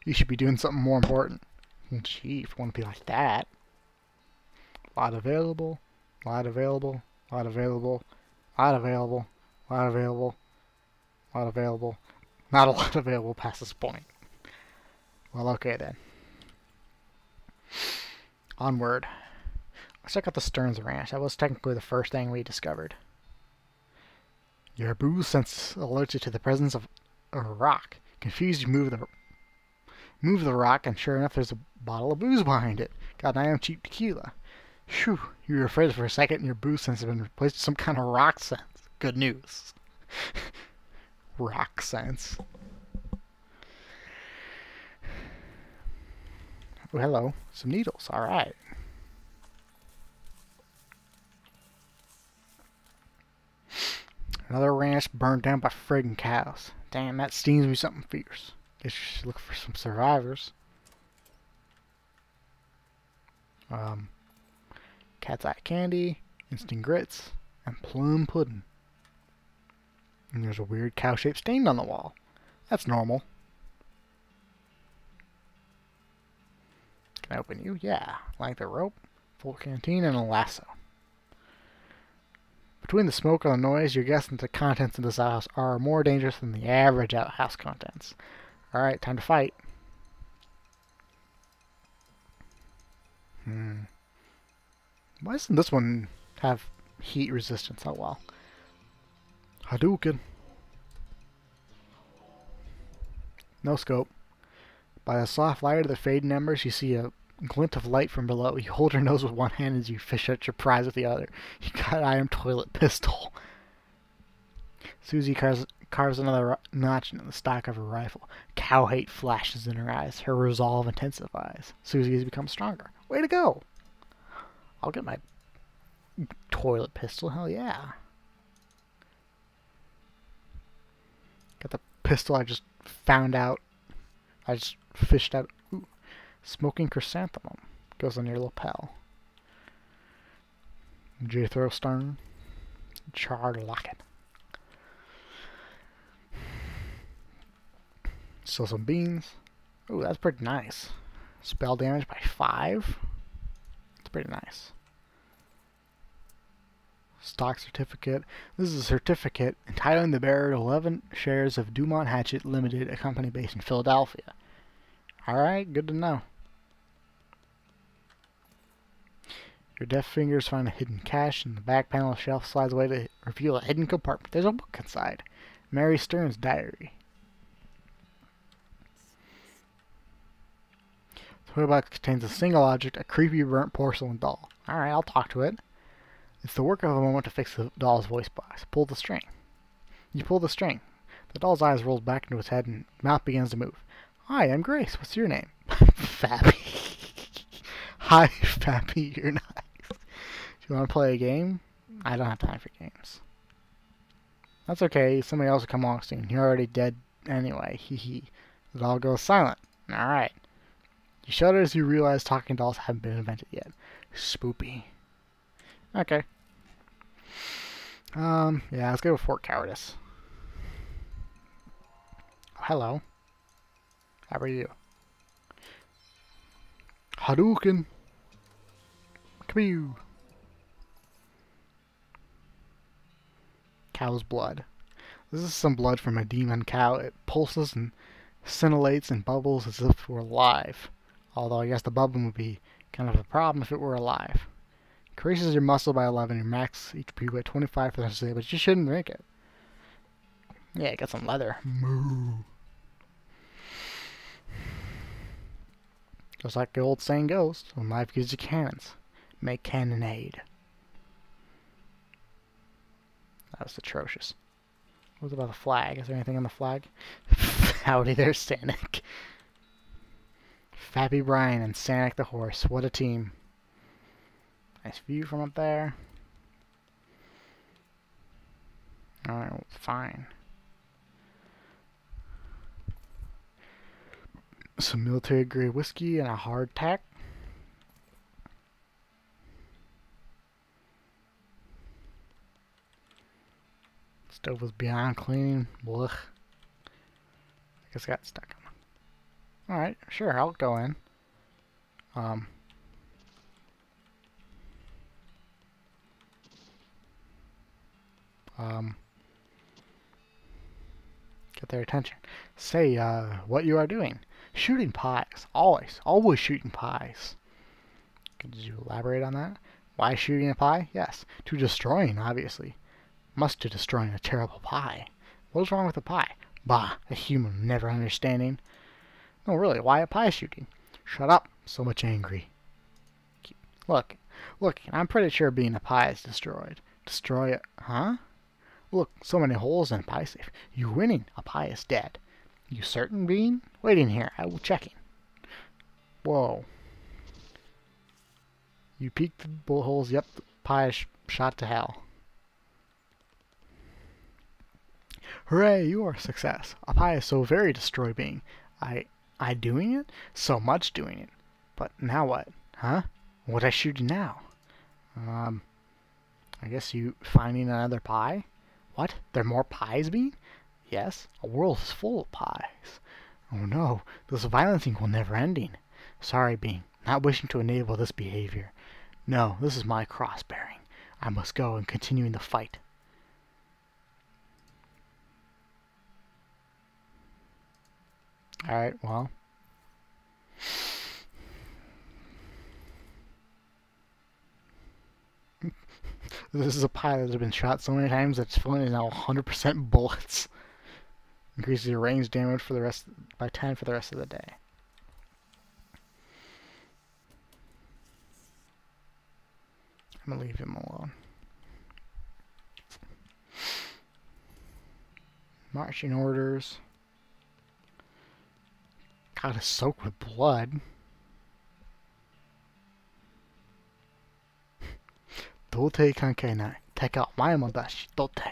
you should be doing something more important. Gee, if you want to be like that. Lot available. Lot available. Lot available. Lot available. Lot available. Lot available. Not a lot available past this point. Well, okay then. Onward. Let's check out the Stearns Ranch. That was technically the first thing we discovered. Your booze sense alerts you to the presence of a rock. Confused, you move the rock, and sure enough, there's a bottle of booze behind it. Got an eye on cheap tequila. Phew, you were afraid for a second, and your booze sense has been replaced with some kind of rock sense. Good news. Rock sense. Oh, hello. Some needles. All right. Another ranch burned down by friggin' cows. Damn, that stings me something fierce. Guess you should look for some survivors. Cat's eye candy, instant grits, and plum pudding. And there's a weird cow-shaped stain on the wall. That's normal. Can I open you? Yeah. Length of rope, full canteen, and a lasso. Between the smoke and the noise, you're guessing the contents of this house are more dangerous than the average outhouse contents. Alright, time to fight. Why doesn't this one have heat resistance? Oh well. Hadouken. No scope. By the soft light of the fading embers, you see a glint of light from below. You hold your nose with one hand as you fish out your prize with the other. You got an iron toilet pistol. Susie carves another notch into the stock of her rifle. Cow hate flashes in her eyes. Her resolve intensifies. Susie has become stronger. Way to go! I'll get my toilet pistol. Hell yeah. Got the pistol I just found out. I just fished out. Ooh. Smoking chrysanthemum. Goes on your lapel. Jethro Stern. Charred locket. Still some beans. Ooh, that's pretty nice. Spell damage by 5. That's pretty nice. Stock certificate. This is a certificate entitling the bearer to 11 shares of Dumont Hatchet Limited, a company based in Philadelphia. Alright, good to know. Your deft fingers find a hidden cache, and the back panel shelf slides away to reveal a hidden compartment. There's a book inside. Mary Stern's diary. The toy box contains a single object, a creepy burnt porcelain doll. Alright, I'll talk to it. It's the work of a moment to fix the doll's voice box. Pull the string. You pull the string. The doll's eyes roll back into its head and mouth begins to move. Hi, I'm Grace. What's your name? Fappy. Hi, Fappy. You're nice. Do you want to play a game? I don't have time for games. That's okay. Somebody else will come along soon. You're already dead anyway. Hee hee. The doll goes silent. Alright. You shudder as you realize talking dolls haven't been invented yet. Spoopy. Okay. Yeah, let's go with Fort Cowardice. Oh, hello. How are you? Hadouken! Kaboo! Cow's blood. This is some blood from a demon cow. It pulses and scintillates and bubbles as if it were alive. Although I guess the bubbling would be kind of a problem if it were alive. Increases your muscle by 11, your max HP by 25 for the rest of the day, but you shouldn't drink it. Yeah, get some leather. Moo. Just like the old saying goes, when life gives you cannons, make cannonade. That was atrocious. What about the flag? Is there anything on the flag? Howdy there, Sanic. Fappy Brian and Sanic the horse. What a team. Nice view from up there. Alright, well, fine. Some military grade whiskey and a hardtack. Stove was beyond clean. Blech. I guess I got stuck. Alright, sure, I'll go in. Get their attention. Say, what you are doing. Shooting pies. Always shooting pies. Could you elaborate on that? Why shooting a pie? Yes. To destroying, obviously. Must to destroying a terrible pie. What's wrong with a pie? Bah, a human never understanding. No, really, why a pie shooting? Shut up. So much angry. Look, I'm pretty sure being a pie is destroyed. Destroy it, huh? Look, so many holes in a pie safe. You winning, a pie is dead. You certain, Bean? Waiting here, I will checking. Whoa. You peeked the bullet holes, yep, the pie is shot to hell. Hooray, you are a success. A pie is so very destroy Bean. I doing it? So much doing it. But now what? Huh? What I shooting now? I guess you finding another pie? What? There are more pies, Bean? Yes, a world is full of pies. Oh no, this violencing will never ending. Sorry, Bean, not wishing to enable this behavior. No, this is my cross-bearing. I must go and continuing the fight. Alright, well. This is a pie that has been shot so many times that its phone is now 100% bullets. Increases your range damage for the rest by 10 for the rest of the day. I'm gonna leave him alone. Marching orders. God, it's soaked with blood. Dote kankai nai. Take out my modashi. Dote.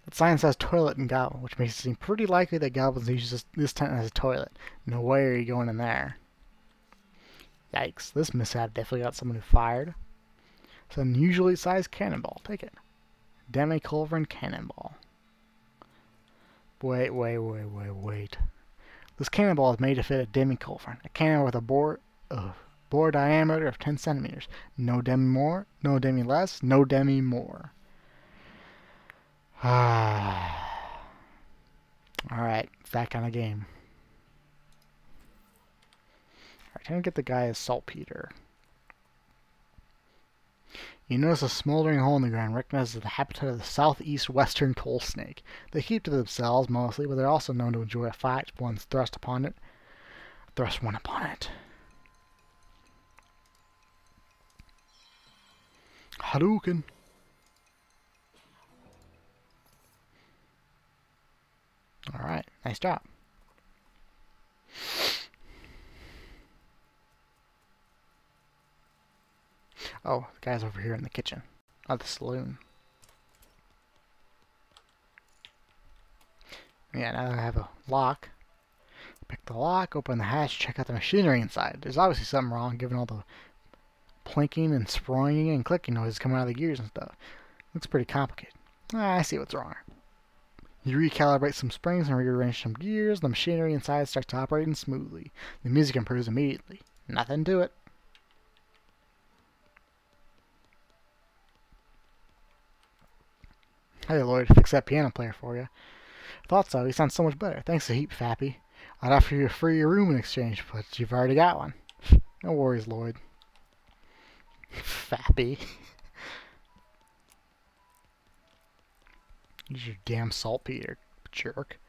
The sign says toilet and goblin, which makes it seem pretty likely that goblins use this tent as a toilet. No way are you going in there. Yikes, this mishap definitely got someone who fired. It's an unusually sized cannonball. Take it. Demi-culverin cannonball. Wait. This cannonball is made to fit a demi-culverin, a cannon with a bore diameter of 10 centimeters. No demi more, no demi less, no demi more. Alright, it's that kind of game. Alright, time to get the guy as saltpeter. You notice a smoldering hole in the ground recognized as the habitat of the southeast western coal snake. They keep to themselves mostly, but they're also known to enjoy a fight if one's thrust one upon it. Hadouken! Alright, nice job. Oh, the guy's over here in the kitchen. Oh, the saloon. Yeah, now I have a lock. Pick the lock, open the hatch, check out the machinery inside. There's obviously something wrong given all the plinking and sproing and clicking noises coming out of the gears and stuff. Looks pretty complicated. I see what's wrong. You recalibrate some springs and rearrange some gears. The machinery inside starts operating smoothly. The music improves immediately. Nothing to it. Hey Lloyd, fix that piano player for you. Thought so. He sounds so much better. Thanks a heap, Fappy. I'd offer you a free room in exchange, but you've already got one. No worries, Lloyd. Fappy. Use your damn saltpeter, jerk.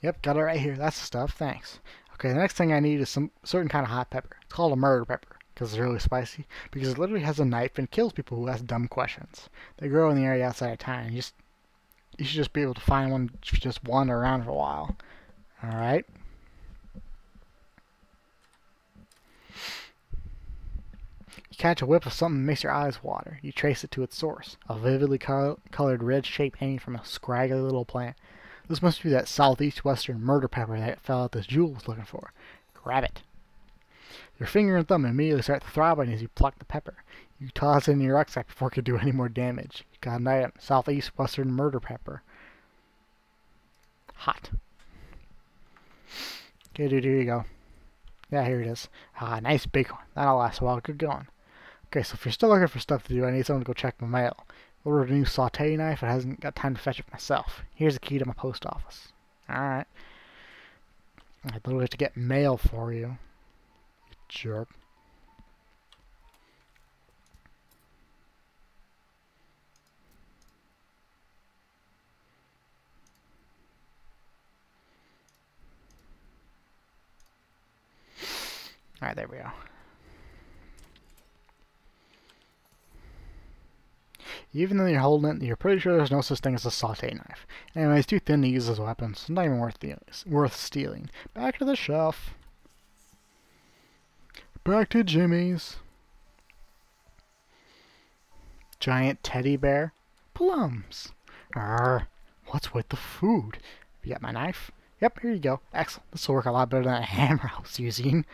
Yep, got it right here. That's the stuff. Thanks. Okay, the next thing I need is some certain kind of hot pepper. It's called a murder pepper because it's really spicy. Because it literally has a knife and kills people who ask dumb questions. They grow in the area outside of town. You should just be able to find one, just wander around for a while. All right. You catch a whiff of something that makes your eyes water. You trace it to its source, a vividly colored red shape hanging from a scraggly little plant. This must be that southeast western murder pepper that fella at this jewel was looking for. Grab it. Your finger and thumb immediately start throbbing as you pluck the pepper. You toss it in your rucksack before it can do any more damage. You got an item, southeast western murder pepper. Hot. Okay, dude, here you go. Yeah, here it is. Ah, nice big one. That'll last a while. Good going. Okay, so if you're still looking for stuff to do, I need someone to go check my mail. Ordered a new saute knife. I hasn't got time to fetch it myself. Here's the key to my post office. Alright. I literally have to get mail for you. You jerk. Alright, there we go. Even though you're holding it, you're pretty sure there's no such thing as a saute knife. Anyway, it's too thin to use as a weapon, so it's not even worth stealing. Back to the shelf. Back to Jimmy's. Giant teddy bear. Plums. Arr, what's with the food? You got my knife? Yep, here you go. Excellent. This will work a lot better than that hammer I was using.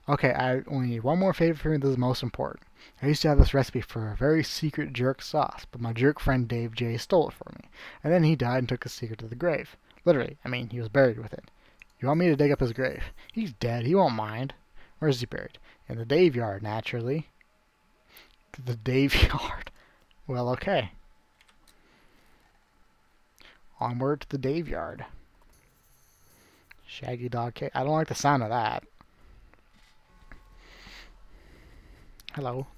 Okay, I only need one more favor for me. This is most important. I used to have this recipe for a very secret jerk sauce, but my jerk friend Dave J stole it from me. And then he died and took his secret to the grave. Literally, I mean, he was buried with it. You want me to dig up his grave? He's dead, he won't mind. Where is he buried? In the Dave yard, naturally. The Dave yard. Well, okay. Onward to the Dave yard. Shaggy dog cake. I don't like the sound of that. Hello.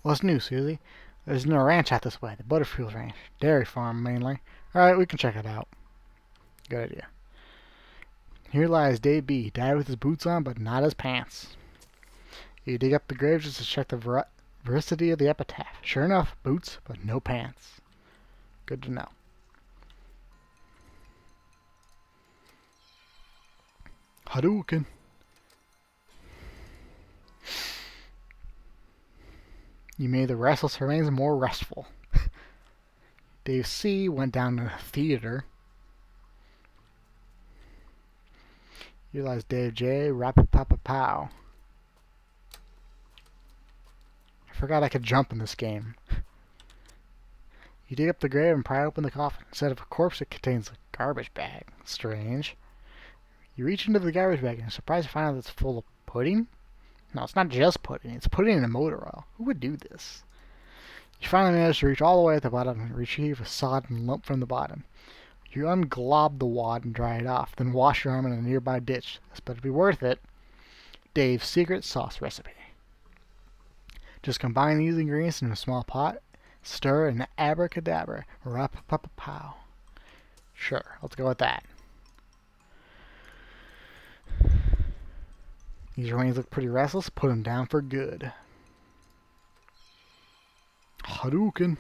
What's new, Susie? There's no ranch out this way. The Butterfield Ranch. Dairy farm, mainly. Alright, we can check it out. Good idea. Here lies Dave B. Died with his boots on, but not his pants. You dig up the grave just to check the veracity of the epitaph. Sure enough, boots, but no pants. Good to know. Hadouken. You made the restless remains more restful. Dave C. went down to the theater. You realize Dave J. Rap-a-papa-pow. I forgot I could jump in this game. You dig up the grave and pry open the coffin. Instead of a corpse, it contains a garbage bag. Strange. You reach into the garbage bag and are surprised to find out it's full of pudding. No, it's not just pudding. It's pudding in a motor oil. Who would do this? You finally manage to reach all the way at the bottom and retrieve a sodden lump from the bottom. You unglob the wad and dry it off, then wash your arm in a nearby ditch. This better be worth it. Dave's secret sauce recipe. Just combine these ingredients in a small pot, stir, and abracadabra. Rap-a-pa-pa-pow. Sure, let's go with that. These remains look pretty restless. Put them down for good. Hadouken.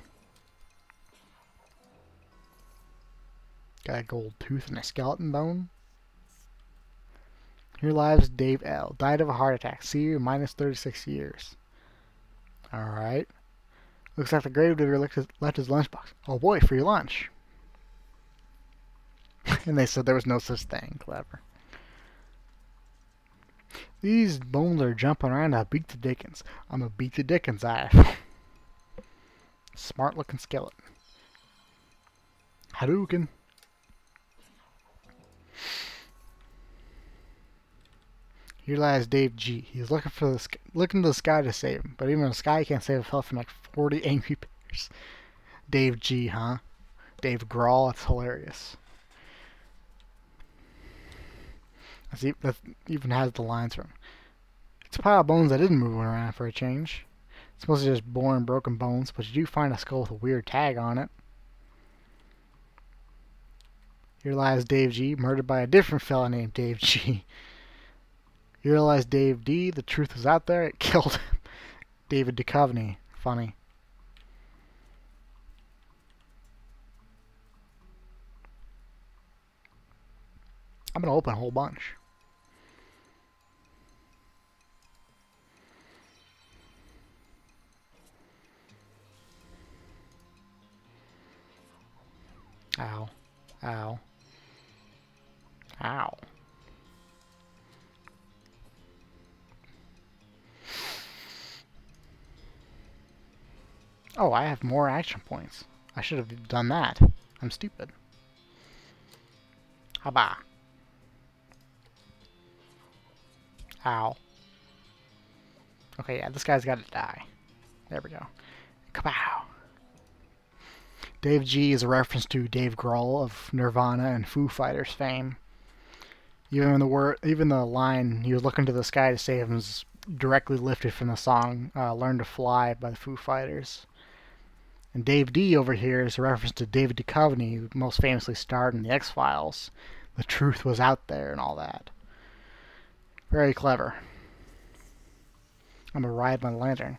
Got a gold tooth and a skeleton bone. Here lies Dave L. Died of a heart attack. See you minus 36 years. Alright. Looks like the gravedigger left his lunchbox. Oh boy, free lunch. And they said there was no such thing. Clever. These bones are jumping around. I'll beat the dickens. I'm gonna beat the dickens out of. Smart looking skeleton. Hadouken. Here lies Dave G. He's looking to the sky to save him, but even the sky can't save a fella from like 40 angry bears. Dave G, huh? Dave Grohl, that's hilarious. That even has the lines from him. It's a pile of bones that isn't moving around for a change. It's mostly just boring, broken bones, but you do find a skull with a weird tag on it. Here lies Dave G, murdered by a different fella named Dave G. Here lies Dave D. The truth was out there. It killed him. David Duchovny. Funny. I'm going to open a whole bunch. Ow. Ow. Ow. Oh, I have more action points. I should have done that. I'm stupid. Haba. Ow. Okay, yeah, this guy's got to die. There we go. Kapow. Dave G is a reference to Dave Grohl of Nirvana and Foo Fighters fame. Even the line "You're looking to the sky to save him" is directly lifted from the song "Learn to Fly" by the Foo Fighters. And Dave D over here is a reference to David Duchovny, who most famously starred in The X-Files. The truth was out there and all that. Very clever. I'm gonna ride my lantern.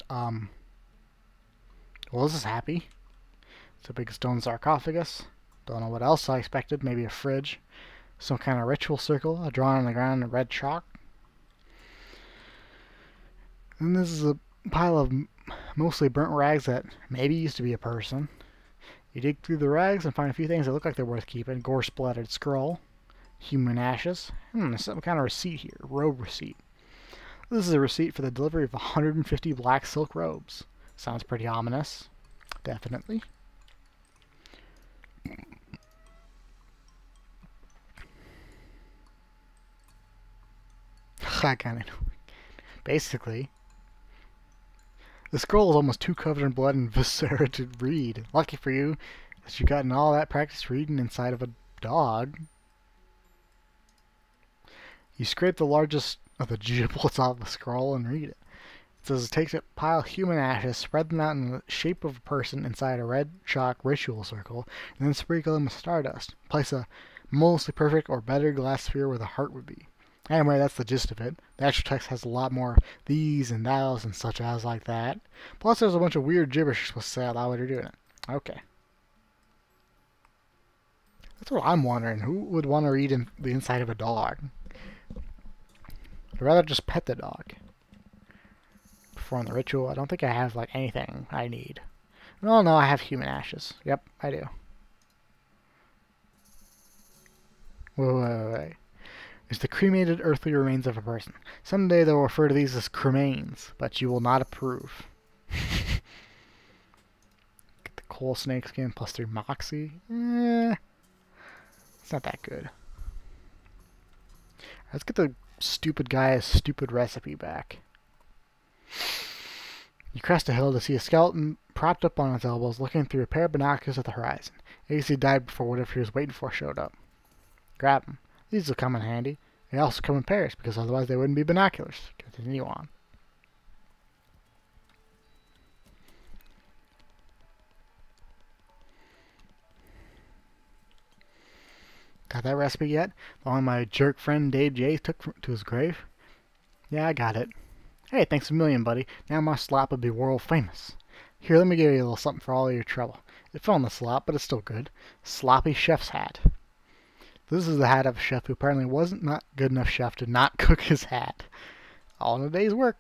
Well, this is happy. It's a big stone sarcophagus. Don't know what else I expected. Maybe a fridge. Some kind of ritual circle drawn on the ground in red chalk. And this is a pile of mostly burnt rags that maybe used to be a person. You dig through the rags and find a few things that look like they're worth keeping. Gore-splattered scroll. Human ashes. There's some kind of receipt here. Robe receipt. This is a receipt for the delivery of 150 black silk robes. Sounds pretty ominous. Definitely. I kind of know. Basically, the scroll is almost too covered in blood and viscera to read. Lucky for you that you've gotten all that practice reading inside of a dog. You scrape the largest of the giblets off the scroll and read it. It says, take a pile of human ashes, spread them out in the shape of a person inside a red chalk ritual circle, and then sprinkle them with stardust. Place a mostly perfect or better glass sphere where the heart would be. Anyway, that's the gist of it. The actual text has a lot more these and thous and such as like that. Plus, there's a bunch of weird gibberish you're supposed to say out loud while you're doing it. Okay. That's what I'm wondering. Who would want to read in the inside of a dog? I'd rather just pet the dog. Perform the ritual. I don't think I have like anything I need. No, I have human ashes. Yep, I do. Wait. It's the cremated earthly remains of a person. Someday they'll refer to these as cremains, but you will not approve. Get the coal snake skin plus 3 moxie. It's not that good. Let's get the stupid guy's stupid recipe back. You crest a hill to see a skeleton propped up on its elbows, looking through a pair of binoculars at the horizon. AC died before whatever he was waiting for showed up. Grab them. These will come in handy. They also come in pairs, because otherwise they wouldn't be binoculars. Continue on. Got that recipe yet? The one my jerk friend Dave J took to his grave? Yeah, I got it. Hey, thanks a million, buddy. Now my slop will be world famous. Here, let me give you a little something for all your trouble. It fell in the slop, but it's still good. Sloppy chef's hat. This is the hat of a chef who apparently wasn't not good enough chef to not cook his hat. All in a day's work.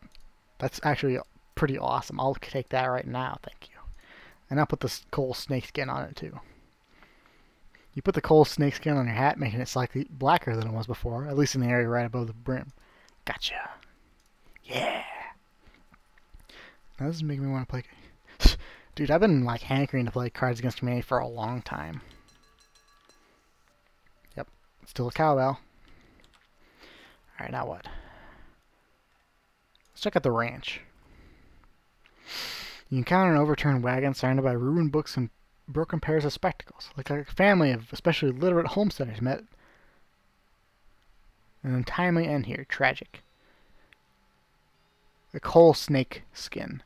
That's actually pretty awesome. I'll take that right now, thank you. And I'll put this coal snakeskin on it too. You put the coal snakeskin on your hat, making it slightly blacker than it was before, at least in the area right above the brim. Gotcha. Yeah. Now this is making me want to play. Dude, I've been like hankering to play Cards Against Humanity for a long time. Yep, still a cowbell. Alright, now what? Let's check out the ranch. You encounter an overturned wagon surrounded by ruined books and broken pairs of spectacles. Like a family of especially literate homesteaders met an untimely end here. Tragic. A coal snake skin.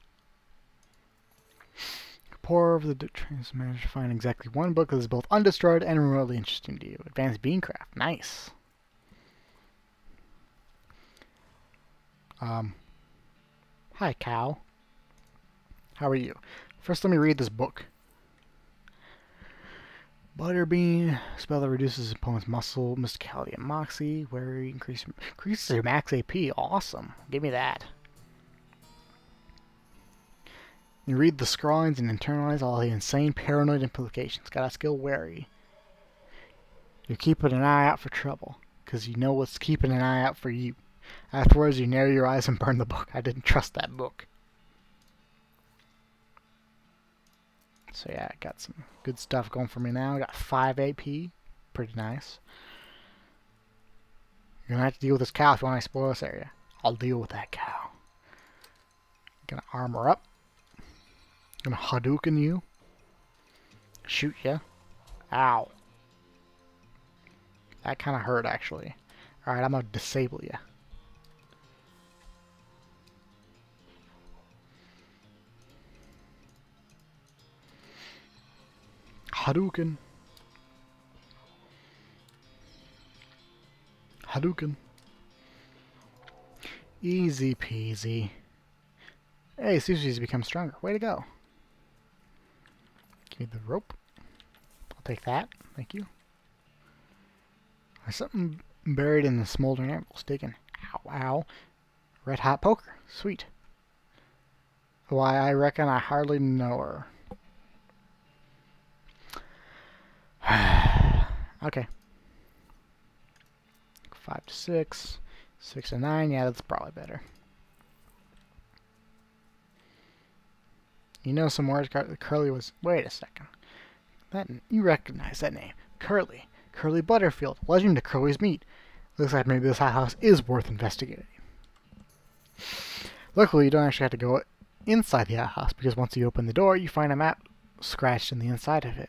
Pour over the trains managed to find exactly one book that is both undestroyed and remotely interesting to you. Advanced Beancraft. Nice. Hi, cow. How are you? First, let me read this book. Butterbean, spell that reduces opponent's muscle, mysticality, and moxie. Wary, increases their max AP. Awesome. Give me that. You read the scrawlings and internalize all the insane paranoid implications. Got a skill wary. You're keeping an eye out for trouble, because you know what's keeping an eye out for you. Afterwards, you narrow your eyes and burn the book. I didn't trust that book. So yeah, I got some good stuff going for me now. I got 5 AP. Pretty nice. You're gonna have to deal with this cow if you want to explore this area. I'll deal with that cow. Gonna armor up. Gonna Hadouken you. Shoot ya. Ow. That kinda hurt actually. Alright, I'm gonna disable ya. Hadouken. Hadouken. Easy peasy. Hey, Susie's become stronger. Way to go. Give me the rope. I'll take that. Thank you. There's something buried in the smoldering embers. Digging. Ow, ow. Red hot poker. Sweet. Why, I reckon I hardly know her. Okay. 5 to 6. 6 to 9. Yeah, that's probably better. You know some words Curly was... Wait a second. You recognize that name. Curly. Curly Butterfield. Legend of Curly's Meat. Looks like maybe this house is worth investigating. Luckily, you don't actually have to go inside the outhouse, because once you open the door, you find a map scratched in the inside of it.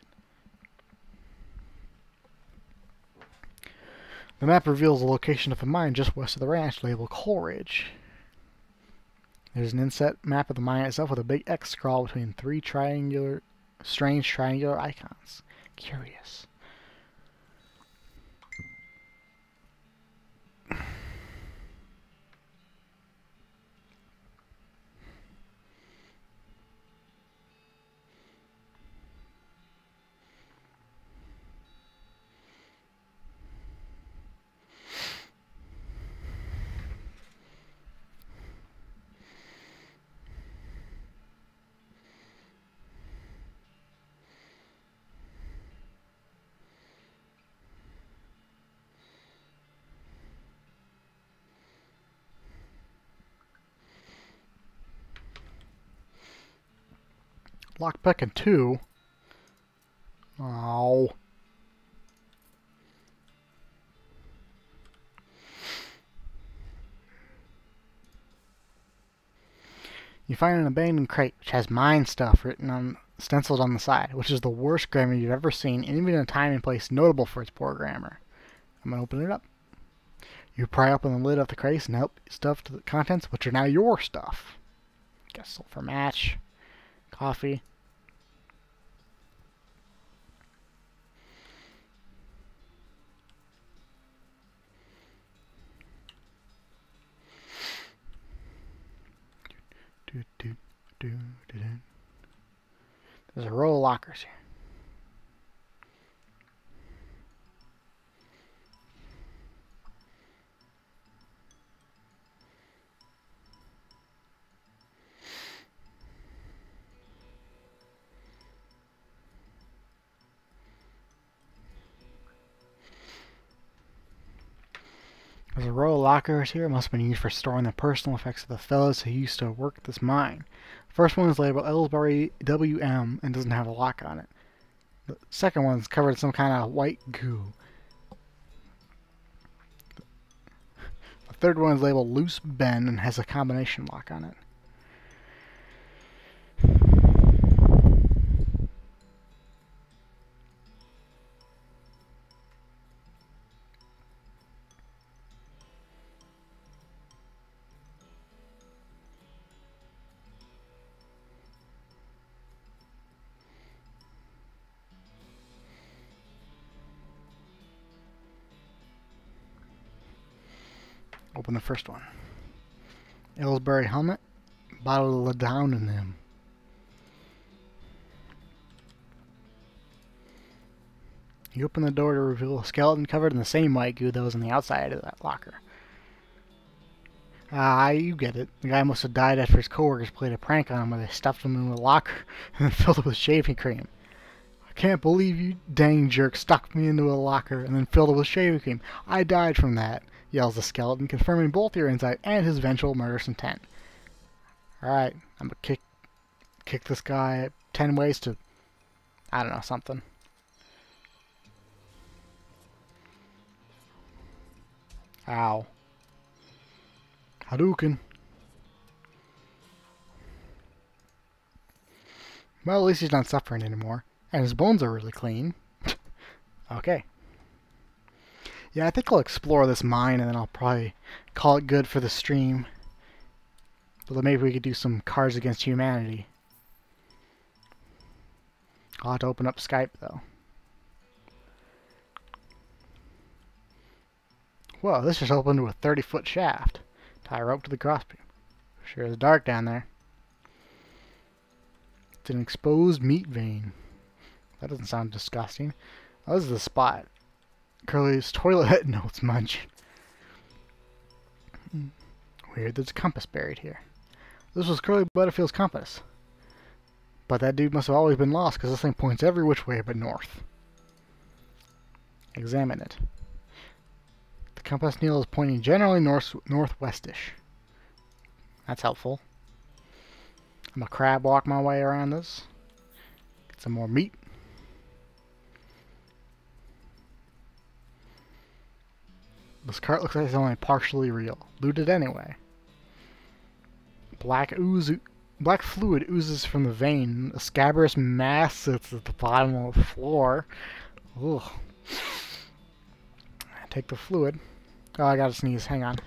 The map reveals the location of a mine just west of the ranch, labeled Coal Ridge. There's an inset map of the mine itself with a big X scrawled between 3 strange triangular icons. Curious. Lockpicking 2. Oh. You find an abandoned crate which has mine stuff written on stenciled on the side, which is the worst grammar you've ever seen, and even in a time and place notable for its poor grammar. I'm gonna open it up. You pry open the lid of the crate and help stuff to the contents, which are now your stuff. Got sulfur match, coffee. There's a row of lockers here. There's a row of lockers here. It must have been used for storing the personal effects of the fellows who used to work this mine. The first one is labeled Ellsbury WM and doesn't have a lock on it. The second one is covered in some kind of white goo. The third one is labeled Loose Ben and has a combination lock on it. Open the first one. Ellsbury helmet, bottle of down in them. You open the door to reveal a skeleton covered in the same white goo that was on the outside of that locker. Ah, you get it. The guy must have died after his coworkers played a prank on him where they stuffed him in a locker and then filled it with shaving cream. I can't believe you dang jerk stuck me into a locker and then filled it with shaving cream. I died from that, yells the skeleton, confirming both your insight and his eventual murderous intent. Alright, I'm gonna kick this guy 10 ways to, I don't know, something. Ow. Hadouken. Well, at least he's not suffering anymore. And his bones are really clean. Okay. Yeah, I think I'll explore this mine and then I'll probably call it good for the stream. But maybe we could do some Cards Against Humanity. I'll have to open up Skype though. Whoa, this just opened to a 30-foot shaft. Tie a rope to the crossbeam. Sure is dark down there. It's an exposed meat vein. That doesn't sound disgusting. Oh, this is the spot. Curly's toilet notes munch. Weird, there's a compass buried here. This was Curly Butterfield's compass. But that dude must have always been lost because this thing points every which way but north. Examine it. The compass needle is pointing generally northwestish. That's helpful. I'm gonna crab walk my way around this. Get some more meat. This cart looks like it's only partially real. Looted anyway. Black fluid oozes from the vein. A scabrous mass sits at the bottom of the floor. Ugh. Take the fluid. Oh, I gotta sneeze. Hang on.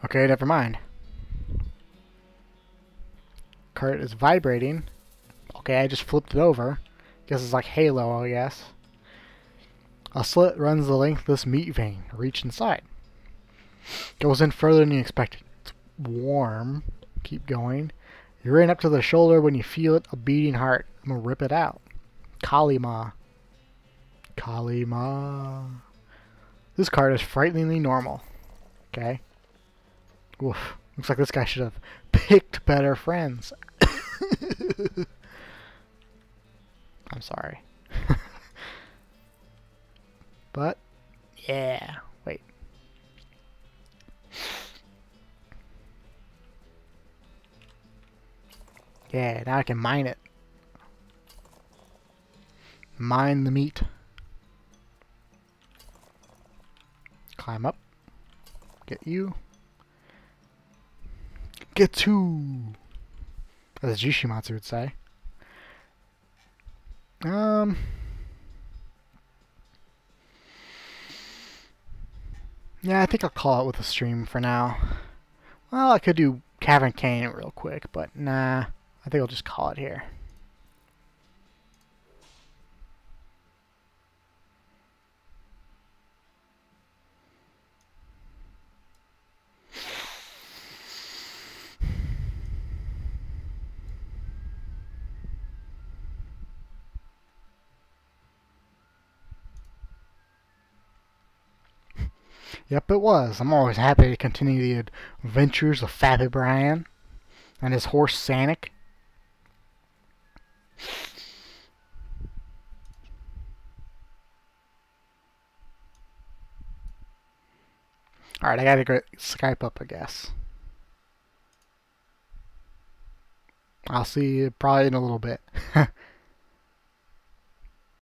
Okay, never mind. Cart is vibrating. Okay, I just flipped it over. Guess it's like Halo, I guess. A slit runs the length of this meat vein. Reach inside. Goes in further than you expected. It's warm. Keep going. You're in up to the shoulder when you feel it, a beating heart. I'm gonna rip it out. Kalima. Kalima. This card is frighteningly normal. Okay. Oof. Looks like this guy should have picked better friends. I'm sorry. But, yeah. Wait. Yeah, now I can mine it. Mine the meat. Climb up. Get you. Get two! As Jishimatsu would say. Yeah, I think I'll call it with a stream for now. Well, I could do Cavern Canyon real quick, but nah. I think I'll just call it here. Yep, it was. I'm always happy to continue the adventures of Fappy Brian and his horse Sanic. Alright, I gotta go Skype up, I guess. I'll see you probably in a little bit.